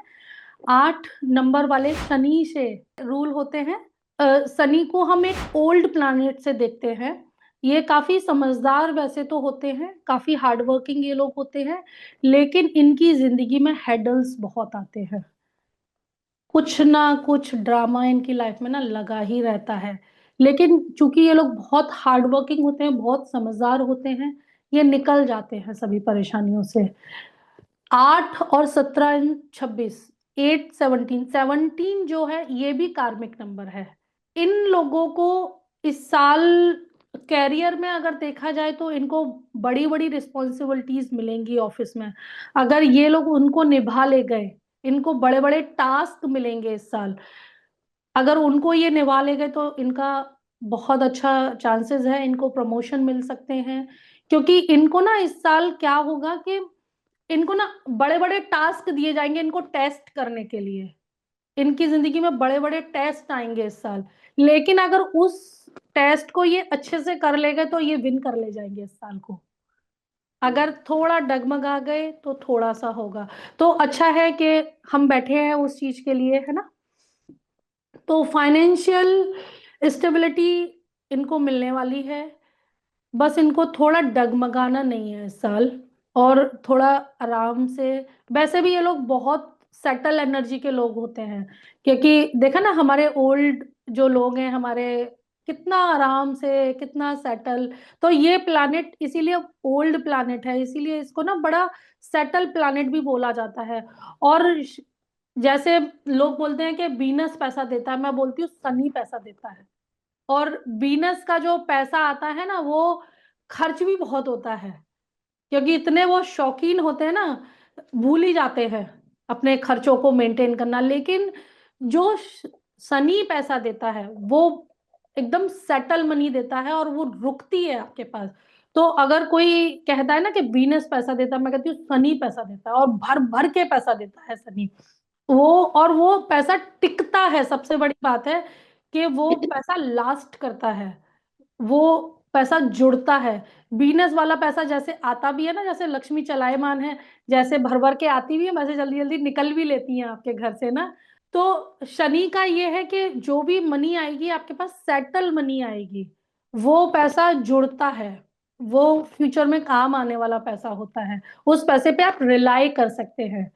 8 नंबर वाले शनि से रूल होते हैं। शनि को हम एक ओल्ड प्लैनेट से देखते हैं। ये काफी समझदार वैसे तो होते हैं, काफी हार्ड वर्किंग ये लोग होते हैं, लेकिन इनकी जिंदगी में हेडल्स बहुत आते हैं। कुछ ना कुछ ड्रामा इनकी लाइफ में ना लगा ही रहता है। लेकिन चूंकि ये लोग बहुत हार्ड वर्किंग होते हैं, बहुत समझदार होते हैं, ये निकल जाते हैं सभी परेशानियों से। 8 और 17 26, 8 17 17 जो है ये भी कार्मिक नंबर है। इन लोगों को इस साल कैरियर में अगर देखा जाए तो इनको बड़ी बड़ी रिस्पॉन्सिबिलिटीज मिलेंगी ऑफिस में। अगर ये लोग उनको निभा ले गए, इनको बड़े बड़े टास्क मिलेंगे इस साल। अगर उनको ये निभा ले गए तो इनका बहुत अच्छा चांसेस है, इनको प्रमोशन मिल सकते हैं। क्योंकि इनको ना इस साल क्या होगा कि इनको ना बड़े बड़े टास्क दिए जाएंगे इनको टेस्ट करने के लिए। इनकी जिंदगी में बड़े बड़े टेस्ट आएंगे इस साल, लेकिन अगर उस टेस्ट को ये अच्छे से कर ले गए तो ये विन कर ले जाएंगे इस साल को। अगर थोड़ा डगमगा गए तो थोड़ा सा होगा। तो अच्छा है कि हम बैठे हैं उस चीज के लिए, है ना। तो फाइनेंशियल स्टेबिलिटी इनको मिलने वाली है। बस इनको थोड़ा डगमगाना नहीं है इस साल, और थोड़ा आराम से। वैसे भी ये लोग बहुत सेटल एनर्जी के लोग होते हैं, क्योंकि देखा ना हमारे ओल्ड जो लोग हैं हमारे, कितना आराम से, कितना सेटल। तो ये प्लैनेट इसीलिए ओल्ड प्लैनेट है, इसीलिए इसको ना बड़ा सेटल प्लैनेट भी बोला जाता है। और जैसे लोग बोलते हैं कि वीनस पैसा देता है, मैं बोलती हूँ शनि पैसा देता है। और वीनस का जो पैसा आता है ना, वो खर्च भी बहुत होता है, क्योंकि इतने वो शौकीन होते हैं ना, भूल ही जाते हैं अपने खर्चों को मेंटेन करना। लेकिन जो शनि पैसा देता है वो एकदम सेटल मनी देता है, और वो रुकती है आपके पास। तो अगर कोई कहता है ना कि वीनस पैसा देता है, मैं कहती हूँ शनि पैसा देता है, और भर भर के पैसा देता है शनि। वो, और वो पैसा टिकता है, सबसे बड़ी बात है कि वो पैसा लास्ट करता है, वो पैसा जुड़ता है। बीनस वाला पैसा जैसे आता भी है ना, जैसे लक्ष्मी चलायमान है, जैसे भर भर के आती भी है, वैसे जल्दी जल्दी निकल भी लेती हैं आपके घर से ना। तो शनि का ये है कि जो भी मनी आएगी आपके पास, सेटल मनी आएगी, वो पैसा जुड़ता है, वो फ्यूचर में काम आने वाला पैसा होता है, उस पैसे पे आप रिलाई कर सकते हैं।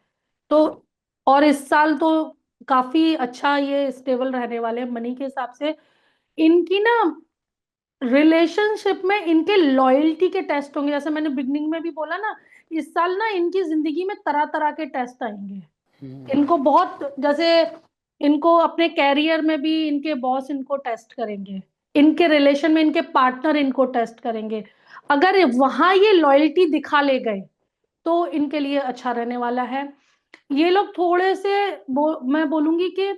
तो और इस साल तो काफी अच्छा ये स्टेबल रहने वाले हैं मनी के हिसाब से। इनकी ना रिलेशनशिप में इनके लॉयल्टी के टेस्ट होंगे, जैसे मैंने बिगनिंग में भी बोला ना, इस साल ना इनकी जिंदगी में तरह तरह के टेस्ट आएंगे। इनको बहुत, जैसे इनको अपने कैरियर में भी इनके बॉस इनको टेस्ट करेंगे, इनके रिलेशन में इनके पार्टनर इनको टेस्ट करेंगे। अगर वहां ये लॉयल्टी दिखा ले गए तो इनके लिए अच्छा रहने वाला है। ये लोग थोड़े से मैं बोलूंगी कि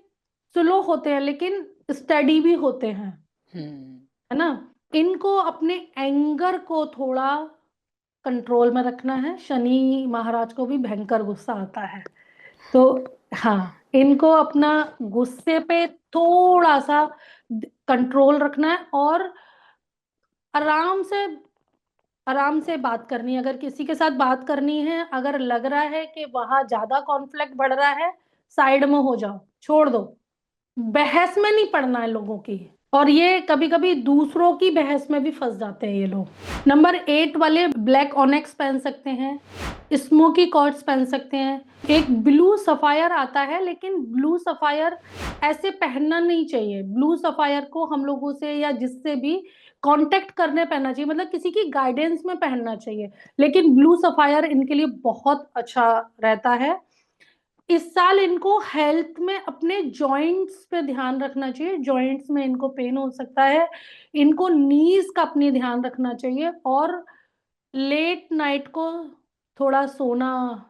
स्लो होते हैं लेकिन स्टडी भी होते हैं, है ना। इनको अपने एंगर को थोड़ा कंट्रोल में रखना है। शनि महाराज को भी भयंकर गुस्सा आता है, तो हाँ, इनको अपना गुस्से पे थोड़ा सा कंट्रोल रखना है और आराम से आराम से बात करनी है। अगर किसी के साथ बात करनी है, अगर लग रहा है कि वहां ज्यादा कॉन्फ्लिक्ट बढ़ रहा है, साइड में हो जाओ, छोड़ दो। बहस में नहीं पड़ना है लोगों की। और ये कभी कभी दूसरों की बहस में भी फंस जाते हैं ये लोग। नंबर 8 वाले ब्लैक ऑनेक्स पहन सकते हैं, स्मोकी कॉर्ड्स पहन सकते हैं। एक ब्लू सफायर आता है, लेकिन ब्लू सफायर ऐसे पहनना नहीं चाहिए। ब्लू सफायर को हम लोगों से या जिससे भी कांटेक्ट करने पहनना चाहिए, मतलब किसी की गाइडेंस में पहनना चाहिए। लेकिन ब्लू सफायर इनके लिए बहुत अच्छा रहता है। इस साल इनको हेल्थ में अपने जॉइंट्स पे ध्यान रखना चाहिए। जॉइंट्स में इनको पेन हो सकता है, इनको नीज का अपनी ध्यान रखना चाहिए। और लेट नाइट को थोड़ा सोना,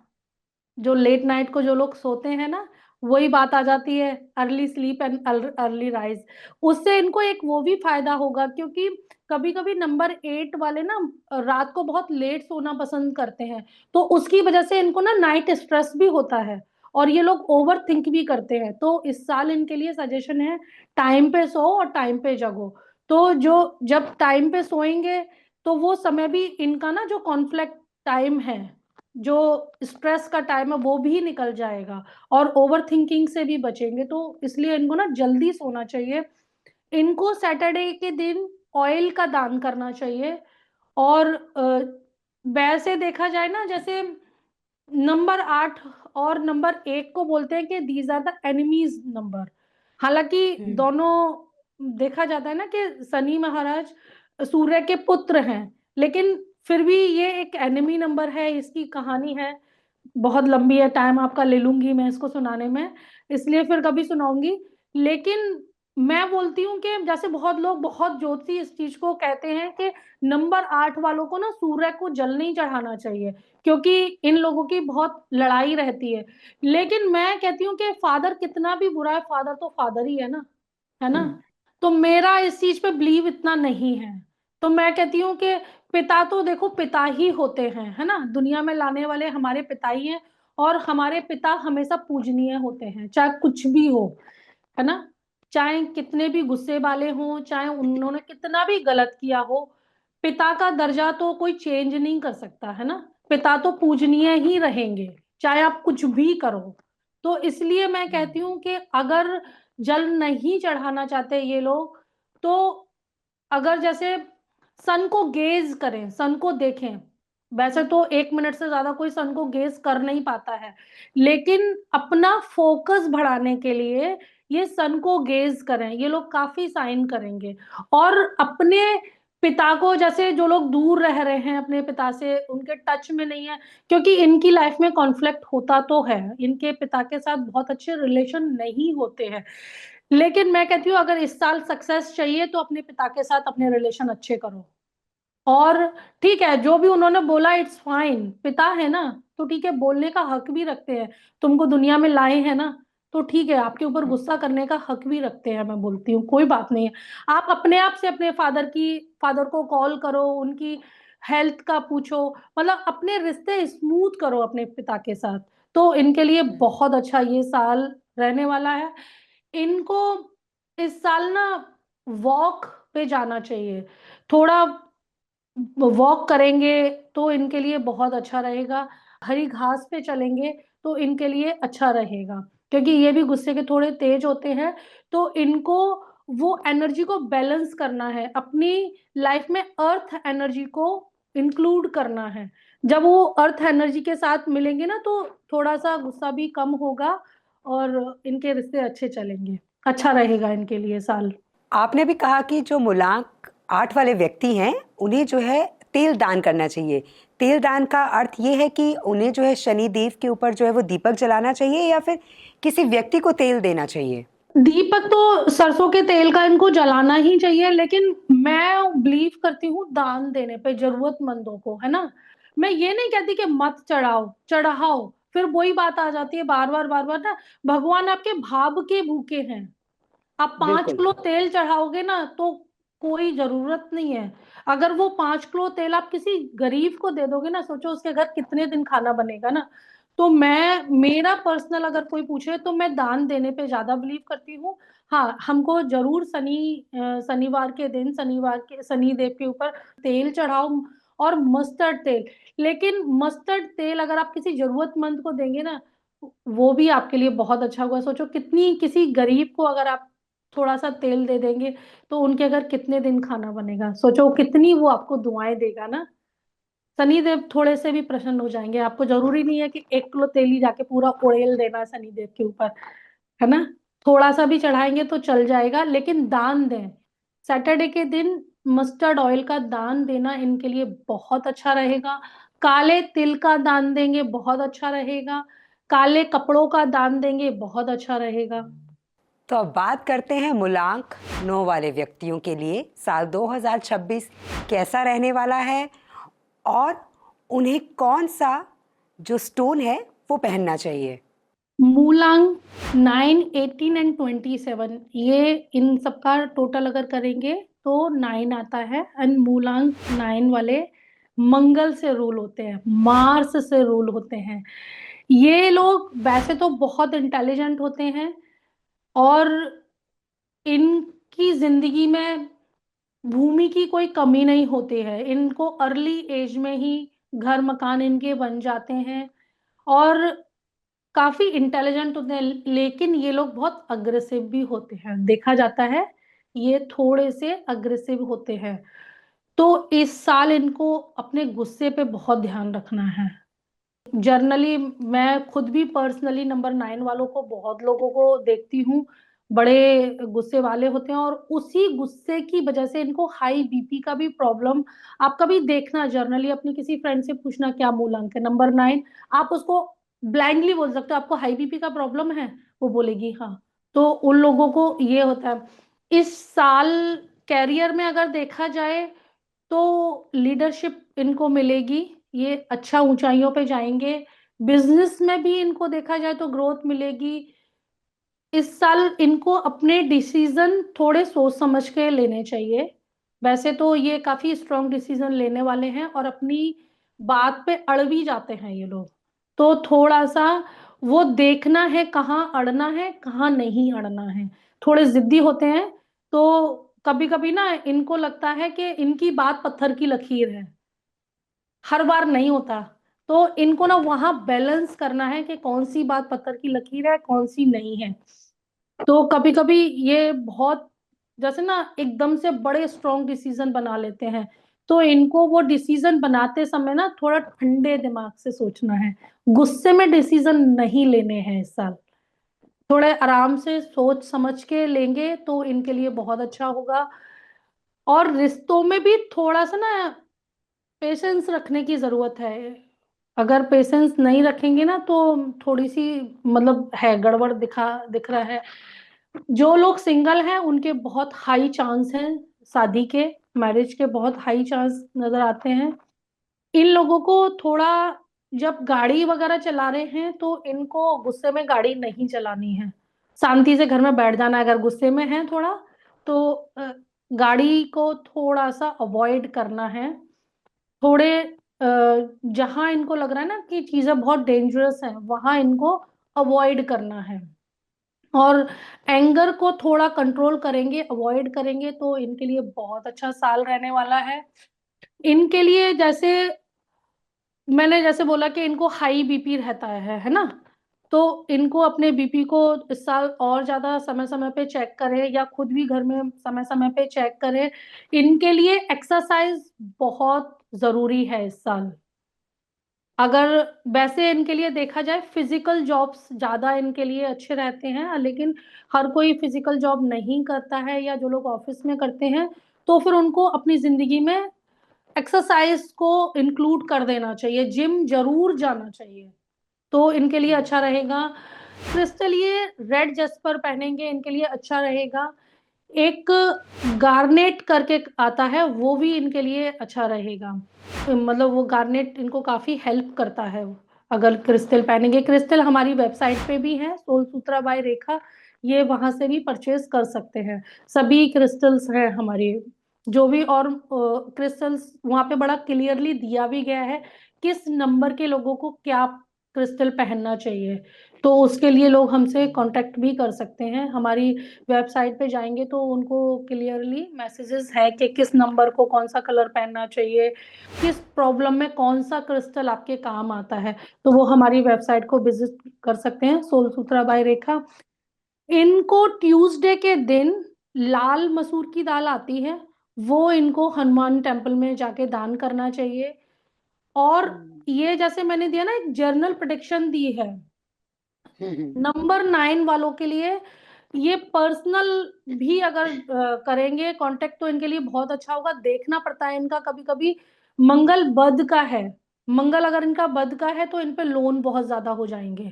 जो लेट नाइट को जो लोग सोते हैं ना, वही बात आ जाती है, early sleep and early rise. उससे इनको एक वो भी फायदा होगा, क्योंकि कभी कभी नंबर 8 वाले ना रात को बहुत लेट सोना पसंद करते हैं, तो उसकी वजह से इनको ना नाइट स्ट्रेस भी होता है और ये लोग ओवर थिंक भी करते हैं। तो इस साल इनके लिए सजेशन है, टाइम पे सो और टाइम पे जगो। तो जो जब टाइम पे सोएंगे तो वो समय भी इनका ना, जो कॉन्फ्लिक्ट टाइम है, जो स्ट्रेस का टाइम है, वो भी निकल जाएगा और ओवर थिंकिंग से भी बचेंगे। तो इसलिए इनको ना जल्दी सोना चाहिए। इनको सैटरडे के दिन ऑयल का दान करना चाहिए। और वैसे देखा जाए ना, जैसे नंबर 8 और नंबर 1 को बोलते हैं कि these are the enemies number. हालांकि दोनों देखा जाता है ना कि शनि महाराज सूर्य के पुत्र हैं, लेकिन फिर भी ये एक एनिमी नंबर है। इसकी कहानी है, बहुत लंबी है, टाइम आपका ले लूंगी मैं इसको सुनाने में, इसलिए फिर कभी सुनाऊंगी। लेकिन मैं बोलती हूँ कि जैसे बहुत लोग, बहुत ज्योतिषी इस चीज को कहते हैं कि नंबर 8 वालों को ना सूर्य को जल नहीं चढ़ाना चाहिए, क्योंकि इन लोगों की बहुत लड़ाई रहती है। लेकिन मैं कहती हूँ कि फादर कितना भी बुरा है, फादर तो फादर ही है ना। तो मेरा इस चीज पे बिलीव इतना नहीं है। तो मैं कहती हूँ कि पिता तो देखो पिता ही होते हैं, है ना, दुनिया में लाने वाले हमारे पिता ही हैं। और हमारे पिता हमेशा पूजनीय होते हैं, चाहे कुछ भी हो, है ना। चाहे कितने भी गुस्से वाले हों, चाहे उन्होंने कितना भी गलत किया हो, पिता का दर्जा तो कोई चेंज नहीं कर सकता, है ना। पिता तो पूजनीय ही रहेंगे, चाहे आप कुछ भी करो। तो इसलिए मैं कहती हूँ कि अगर जल नहीं चढ़ाना चाहते ये लोग, तो अगर जैसे सन को गेज करें, सन को देखें। वैसे तो 1 मिनट से ज्यादा कोई सन को गेज कर नहीं पाता है, लेकिन अपना फोकस बढ़ाने के लिए ये सन को गेज करें, ये लोग काफी साइन करेंगे। और अपने पिता को, जैसे जो लोग दूर रह रहे हैं अपने पिता से, उनके टच में नहीं है, क्योंकि इनकी लाइफ में कॉन्फ्लिक्ट होता तो है, इनके पिता के साथ बहुत अच्छे रिलेशन नहीं होते हैं। लेकिन मैं कहती हूँ अगर इस साल सक्सेस चाहिए तो अपने पिता के साथ अपने रिलेशन अच्छे करो। और ठीक है, जो भी उन्होंने बोला इट्स फाइन, पिता है ना, तो ठीक है, बोलने का हक भी रखते हैं। तुमको दुनिया में लाए हैं ना, तो ठीक है, आपके ऊपर गुस्सा करने का हक भी रखते हैं। मैं बोलती हूँ कोई बात नहीं है। आप अपने आप से अपने फादर को कॉल करो, उनकी हेल्थ का पूछो, मतलब अपने रिश्ते स्मूथ करो अपने पिता के साथ। तो इनके लिए बहुत अच्छा ये साल रहने वाला है। इनको इस साल ना वॉक पे जाना चाहिए, थोड़ा वॉक करेंगे तो इनके लिए बहुत अच्छा रहेगा। हरी घास पे चलेंगे तो इनके लिए अच्छा रहेगा, क्योंकि ये भी गुस्से के थोड़े तेज होते हैं। तो इनको वो एनर्जी को बैलेंस करना है, अपनी लाइफ में अर्थ एनर्जी को इंक्लूड करना है। जब वो अर्थ एनर्जी के साथ मिलेंगे ना, तो थोड़ा सा गुस्सा भी कम होगा और इनके रिश्ते अच्छे चलेंगे, अच्छा रहेगा इनके लिए साल। आपने भी कहा कि जो मूलांक 8 वाले व्यक्ति हैं उन्हें जो है तेल दान करना चाहिए। तेल दान का अर्थ ये है कि उन्हें जो है शनि देव के ऊपर जो है वो दीपक जलाना चाहिए या फिर किसी व्यक्ति को तेल देना चाहिए? दीपक तो सरसों के तेल का इनको जलाना ही चाहिए, लेकिन मैं बिलीव करती हूँ दान देने पे जरूरतमंदों को, है ना। मैं ये नहीं कहती कि मत चढ़ाओ, चढ़ाओ, फिर वही बात आ जाती है बार बार ना। भगवान आपके भाव के भूखे हैं। आप 5 किलो बिल्कुल। तेल चढ़ाओगे ना तो कोई जरूरत नहीं है। अगर वो 5 किलो तेल आप किसी गरीब को दे दोगे ना, सोचो उसके घर कितने दिन खाना बनेगा ना। तो मैं, मेरा पर्सनल अगर कोई पूछे तो मैं दान देने पे ज्यादा बिलीव करती हूँ। हाँ, हमको जरूर शनिवार के दिन, शनिवार के शनि देव के ऊपर तेल चढ़ाओ, और मस्टर्ड तेल। लेकिन मस्टर्ड तेल अगर आप किसी जरूरतमंद को देंगे ना, वो भी आपके लिए बहुत अच्छा होगा। सोचो कितनी, किसी गरीब को अगर आप थोड़ा सा तेल दे देंगे तो उनके अगर कितने दिन खाना बनेगा, सोचो कितनी वो आपको दुआएं देगा ना। शनिदेव थोड़े से भी प्रसन्न हो जाएंगे। आपको जरूरी नहीं है कि 1 किलो तेल ही जाके पूरा ओड़ेल देना शनिदेव के ऊपर, है ना। थोड़ा सा भी चढ़ाएंगे तो चल जाएगा, लेकिन दान दें। सैटरडे के दिन मस्टर्ड ऑयल का दान देना इनके लिए बहुत अच्छा रहेगा। काले तिल का दान देंगे, बहुत अच्छा रहेगा। काले कपड़ों का दान देंगे, बहुत अच्छा रहेगा। तो अब बात करते हैं मूलांक 9 वाले व्यक्तियों के लिए साल 2026 कैसा रहने वाला है, और उन्हें कौन सा जो स्टोन है वो पहनना चाहिए। मूलांक 9, 18 एंड 27, ये इन सबका टोटल अगर करेंगे तो 9 आता है। एंड मूलांक 9 वाले मंगल से रूल होते हैं, मार्स से रूल होते हैं। ये लोग वैसे तो बहुत इंटेलिजेंट होते हैं, और इनकी जिंदगी में भूमि की कोई कमी नहीं होती है। इनको अर्ली एज में ही घर मकान इनके बन जाते हैं, और काफी इंटेलिजेंट होते हैं। लेकिन ये लोग बहुत अग्रेसिव भी होते हैं, देखा जाता है ये थोड़े से अग्रेसिव होते हैं। तो इस साल इनको अपने गुस्से पे बहुत ध्यान रखना है। जर्नली मैं खुद भी पर्सनली नंबर 9 वालों को, बहुत लोगों को देखती हूँ, बड़े गुस्से वाले होते हैं, और उसी गुस्से की वजह से इनको हाई बीपी का भी प्रॉब्लम। आप कभी देखना, जर्नली अपनी किसी फ्रेंड से पूछना क्या मूलांक है नंबर 9, आप उसको ब्लाइंडली बोल सकते हो आपको हाई बीपी का प्रॉब्लम है, वो बोलेगी हाँ। तो उन लोगों को ये होता है। इस साल कैरियर में अगर देखा जाए तो लीडरशिप इनको मिलेगी, ये अच्छा ऊंचाइयों पे जाएंगे। बिजनेस में भी इनको देखा जाए तो ग्रोथ मिलेगी। इस साल इनको अपने डिसीजन थोड़े सोच समझ के लेने चाहिए। वैसे तो ये काफी स्ट्रांग डिसीजन लेने वाले हैं, और अपनी बात पे अड़ भी जाते हैं ये लोग। तो थोड़ा सा वो देखना है कहाँ अड़ना है, कहाँ नहीं अड़ना है। थोड़े जिद्दी होते हैं, तो कभी कभी ना इनको लगता है कि इनकी बात पत्थर की लकीर है, हर बार नहीं होता। तो इनको ना वहां बैलेंस करना है कि कौन सी बात पत्थर की लकीर है, कौन सी नहीं है। तो कभी कभी ये बहुत, जैसे ना एकदम से बड़े स्ट्रॉन्ग डिसीजन बना लेते हैं। तो इनको वो डिसीजन बनाते समय ना थोड़ा ठंडे दिमाग से सोचना है, गुस्से में डिसीजन नहीं लेने हैं इस साल। थोड़े आराम से सोच समझ के लेंगे तो इनके लिए बहुत अच्छा होगा। और रिश्तों में भी थोड़ा सा ना पेशेंस रखने की जरूरत है। अगर पेशेंस नहीं रखेंगे ना तो थोड़ी सी, मतलब है गड़बड़ दिख रहा है। जो लोग सिंगल हैं उनके बहुत हाई चांस हैं शादी के, मैरिज के बहुत हाई चांस नजर आते हैं। इन लोगों को थोड़ा, जब गाड़ी वगैरह चला रहे हैं तो इनको गुस्से में गाड़ी नहीं चलानी है, शांति से घर में बैठ जाना है। अगर गुस्से में है थोड़ा तो गाड़ी को थोड़ा सा अवॉइड करना है। थोड़े जहां इनको लग रहा है ना कि चीजें बहुत डेंजरस हैं, वहां इनको अवॉइड करना है। और एंगर को थोड़ा कंट्रोल करेंगे, अवॉइड करेंगे तो इनके लिए बहुत अच्छा साल रहने वाला है। इनके लिए जैसे मैंने जैसे बोला कि इनको हाई बीपी रहता है ना। तो इनको अपने बीपी को इस साल और ज्यादा समय समय पे चेक करें, या खुद भी घर में समय समय पे चेक करें। इनके लिए एक्सरसाइज बहुत जरूरी है इस साल। अगर वैसे इनके लिए देखा जाए फिजिकल जॉब्स ज्यादा इनके लिए अच्छे रहते हैं, लेकिन हर कोई फिजिकल जॉब नहीं करता है, या जो लोग ऑफिस में करते हैं तो फिर उनको अपनी जिंदगी में एक्सरसाइज को इंक्लूड कर देना चाहिए, जिम जरूर जाना चाहिए। तो इनके लिए अच्छा रहेगा। क्रिस्टल ये रेड जस्पर पहनेंगे, इनके लिए अच्छा रहेगा। एक गार्नेट करके आता है, वो भी इनके लिए अच्छा रहेगा। मतलब वो गार्नेट इनको काफी हेल्प करता है अगर क्रिस्टल पहनेंगे। क्रिस्टल हमारी वेबसाइट पे भी है, सोल सूत्रा बाय रेखा, ये वहां से भी परचेज कर सकते हैं। सभी क्रिस्टल्स हैं हमारी जो भी, और क्रिस्टल्स वहां पे बड़ा क्लियरली दिया भी गया है किस नंबर के लोगों को क्या क्रिस्टल पहनना चाहिए। तो उसके लिए लोग हमसे कांटेक्ट भी कर सकते हैं। हमारी वेबसाइट पे जाएंगे तो उनको क्लियरली मैसेजेस है कि किस नंबर को कौन सा कलर पहनना चाहिए, किस प्रॉब्लम में कौन सा क्रिस्टल आपके काम आता है। तो वो हमारी वेबसाइट को विजिट कर सकते हैं, सोल सूत्रा बाय रेखा। इनको ट्यूसडे के दिन लाल मसूर की दाल आती है, वो इनको हनुमान टेम्पल में जाके दान करना चाहिए। और ये जैसे मैंने दिया ना, एक जर्नल प्रोटेक्शन दी है नंबर 9 वालों के लिए, ये पर्सनल भी अगर करेंगे कांटेक्ट तो इनके लिए बहुत अच्छा होगा। देखना पड़ता है इनका कभी कभी मंगल बद का है, मंगल अगर इनका बद का है तो इन पे लोन बहुत ज्यादा हो जाएंगे।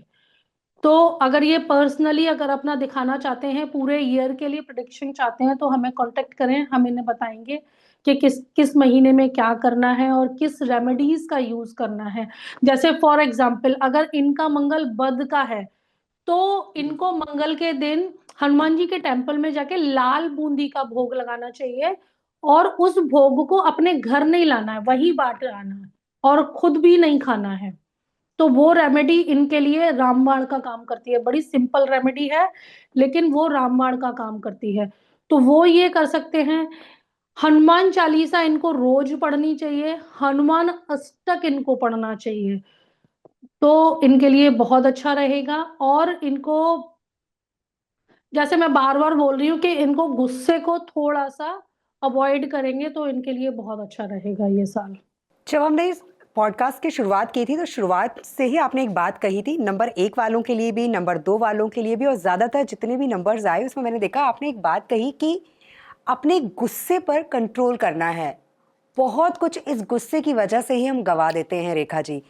तो अगर ये पर्सनली अगर अपना दिखाना चाहते हैं, पूरे ईयर के लिए प्रोडिक्शन चाहते हैं, तो हमें कांटेक्ट करें, हम इन्हें बताएंगे कि किस किस महीने में क्या करना है और किस रेमेडीज का यूज करना है। जैसे फॉर एग्जाम्पल अगर इनका मंगल बद का है तो इनको मंगल के दिन हनुमान जी के टेम्पल में जाके लाल बूंदी का भोग लगाना चाहिए, और उस भोग को अपने घर नहीं लाना है, वही बांट आना है, और खुद भी नहीं खाना है। तो वो रेमेडी इनके लिए रामबाण का काम करती है। बड़ी सिंपल रेमेडी है लेकिन वो रामबाण का काम करती है। तो वो ये कर सकते हैं। हनुमान चालीसा इनको रोज पढ़नी चाहिए, हनुमान अष्टक इनको पढ़ना चाहिए, तो इनके लिए बहुत अच्छा रहेगा। और इनको, जैसे मैं बार बार बोल रही हूँ कि इनको गुस्से को थोड़ा सा अवॉइड करेंगे तो इनके लिए बहुत अच्छा रहेगा ये साल। जब हमने इस पॉडकास्ट की शुरुआत की थी तो शुरुआत से ही आपने एक बात कही थी, नंबर 1 वालों के लिए भी, नंबर 2 वालों के लिए भी, और ज़्यादातर जितने भी नंबर्स आए उसमें मैंने देखा आपने एक बात कही कि अपने गुस्से पर कंट्रोल करना है। बहुत कुछ इस गुस्से की वजह से ही हम गवा देते हैं रेखा जी।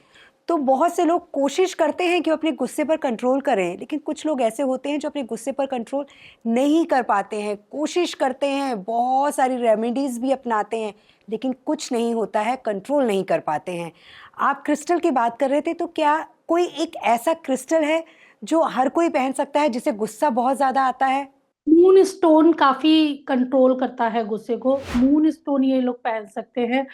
तो बहुत से लोग कोशिश करते हैं कि वो अपने गुस्से पर कंट्रोल करें, लेकिन कुछ लोग ऐसे होते हैं जो अपने गुस्से पर कंट्रोल नहीं कर पाते हैं। कोशिश करते हैं, बहुत सारी रेमेडीज़ भी अपनाते हैं, लेकिन कुछ नहीं होता है, कंट्रोल नहीं कर पाते हैं। आप क्रिस्टल की बात कर रहे थे, तो क्या कोई एक ऐसा क्रिस्टल है जो हर कोई पहन सकता है जिसे गुस्सा बहुत ज़्यादा आता है? मून स्टोन काफी कंट्रोल करता है गुस्से को, मून स्टोन ये लोग पहन सकते हैं।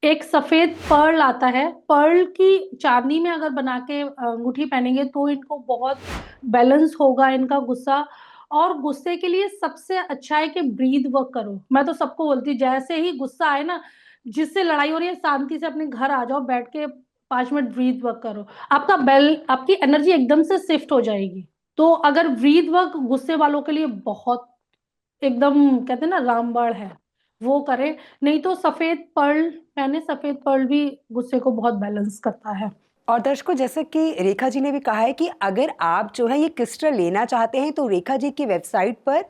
एक सफेद पर्ल आता है, पर्ल की चांदी में अगर बना के अंगूठी पहनेंगे तो इनको बहुत बैलेंस होगा इनका गुस्सा। और गुस्से के लिए सबसे अच्छा है कि ब्रीद वर्क करो। मैं तो सबको बोलती हूँ जैसे ही गुस्सा आए ना, जिससे लड़ाई हो रही है, शांति से अपने घर आ जाओ, बैठ के 5 मिनट ब्रीद वर्क करो, आपका बेल आपकी एनर्जी एकदम से शिफ्ट हो जाएगी। तो अगर ब्रीद वर्क गुस्से वालों के लिए बहुत एकदम कहते हैं ना रामबाण है, वो करे। नहीं तो सफेद पर्ल पहने, सफेद पर्ल भी गुस्से को बहुत बैलेंस करता है। और दर्शकों, जैसे कि रेखा जी ने भी कहा है कि अगर आप जो है ये क्रिस्टल लेना चाहते हैं तो रेखा जी की वेबसाइट पर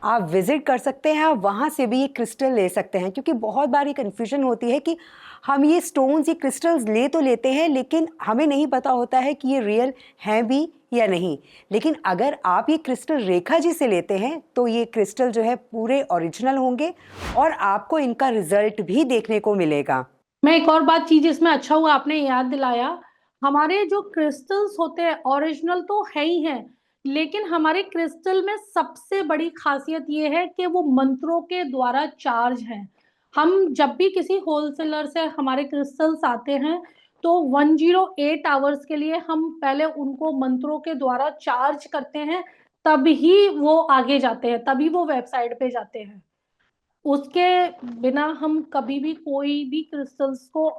आप विजिट कर सकते हैं, आप वहाँ से भी ये क्रिस्टल ले सकते हैं। क्योंकि बहुत बार ये कन्फ्यूजन होती है कि हम ये स्टोन्स, ये क्रिस्टल्स ले तो लेते हैं, लेकिन हमें नहीं पता होता है कि ये रियल हैं भी या नहीं। लेकिन अगर आप ये क्रिस्टल रेखा जी से लेते हैं तो ये क्रिस्टल जो है पूरे ओरिजिनल होंगे और आपको इनका रिजल्ट भी देखने को मिलेगा। मैं एक और बात चीज इसमें अच्छा हुआ आपने याद दिलाया, हमारे जो क्रिस्टल्स होते हैं ओरिजिनल तो है ही हैं, लेकिन हमारे क्रिस्टल में सबसे बड़ी खासियत ये है कि वो मंत्रों के द्वारा चार्ज हैं। हम जब भी किसी होलसेलर से हमारे क्रिस्टल्स आते हैं तो 108 आवर्स के लिए हम पहले उनको मंत्रों के द्वारा चार्ज करते हैं, तभी वो आगे जाते हैं, तभी वो वेबसाइट पे जाते हैं। उसके बिना हम कभी भी कोई भी क्रिस्टल्स को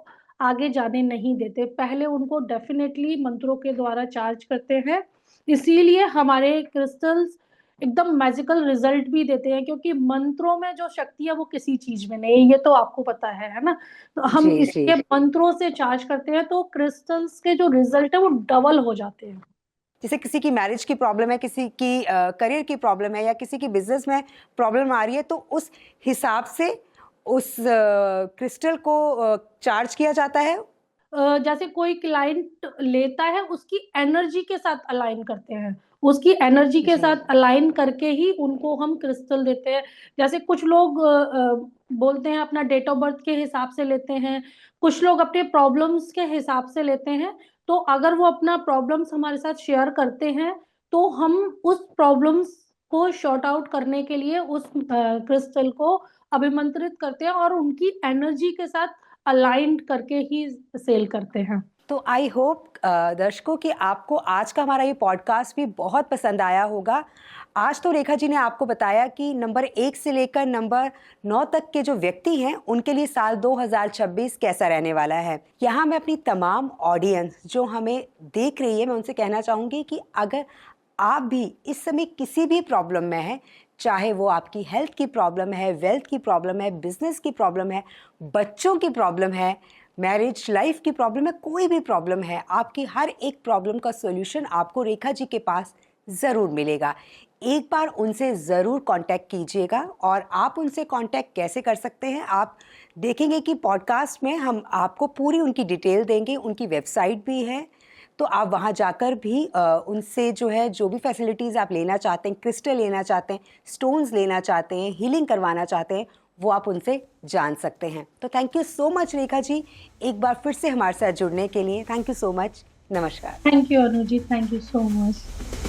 आगे जाने नहीं देते, पहले उनको डेफिनेटली मंत्रों के द्वारा चार्ज करते हैं। इसीलिए हमारे क्रिस्टल्स एकदम मैजिकल रिजल्ट भी देते हैं, क्योंकि मंत्रों में जो शक्ति है वो किसी चीज में नहीं है, ये तो आपको पता है ना। तो हम जी जी। इसके मंत्रों से चार्ज करते हैं तो क्रिस्टल्स के जो रिजल्ट है वो डबल हो जाते हैं। जैसे किसी की मैरिज की प्रॉब्लम है, किसी की करियर की प्रॉब्लम है, या किसी की बिजनेस में प्रॉब्लम आ रही है, तो उस हिसाब से उस क्रिस्टल को चार्ज किया जाता है। जैसे कोई क्लाइंट लेता है उसकी एनर्जी के साथ अलाइन करते हैं, उसकी एनर्जी के साथ अलाइन करके ही उनको हम क्रिस्टल देते हैं। जैसे कुछ लोग बोलते हैं अपना डेट ऑफ बर्थ के हिसाब से लेते हैं, कुछ लोग अपने प्रॉब्लम्स के हिसाब से लेते हैं। तो अगर वो अपना प्रॉब्लम्स हमारे साथ शेयर करते हैं तो हम उस प्रॉब्लम्स को शॉर्ट आउट करने के लिए उस क्रिस्टल को अभिमंत्रित करते हैं और उनकी एनर्जी के साथ अलाइंड करके ही सेल करते हैं। तो आई होप दर्शकों कि आपको आज का हमारा ये पॉडकास्ट भी बहुत पसंद आया होगा। आज तो रेखा जी ने आपको बताया कि नंबर 1 से लेकर नंबर 9 तक के जो व्यक्ति हैं उनके लिए साल 2026 कैसा रहने वाला है। यहाँ मैं अपनी तमाम ऑडियंस जो हमें देख रही है, मैं उनसे कहना चाहूँगी कि अगर आप भी इस समय किसी भी प्रॉब्लम में हैं, चाहे वो आपकी हेल्थ की प्रॉब्लम है, वेल्थ की प्रॉब्लम है, बिजनेस की प्रॉब्लम है, बच्चों की प्रॉब्लम है, मैरिज लाइफ की प्रॉब्लम है, कोई भी प्रॉब्लम है, आपकी हर एक प्रॉब्लम का सॉल्यूशन आपको रेखा जी के पास ज़रूर मिलेगा। एक बार उनसे ज़रूर कांटेक्ट कीजिएगा। और आप उनसे कांटेक्ट कैसे कर सकते हैं, आप देखेंगे कि पॉडकास्ट में हम आपको पूरी उनकी डिटेल देंगे। उनकी वेबसाइट भी है, तो आप वहाँ जाकर भी उनसे जो है जो भी फैसिलिटीज़ आप लेना चाहते हैं, क्रिस्टल लेना चाहते हैं, स्टोन्स लेना चाहते हैं, हीलिंग करवाना चाहते हैं, वो आप उनसे जान सकते हैं। तो thank you so much Rekha ji, एक बार फिर से हमारे साथ जुड़ने के लिए। Thank you so much. नमस्कार। Thank you Anu ji, thank you so much.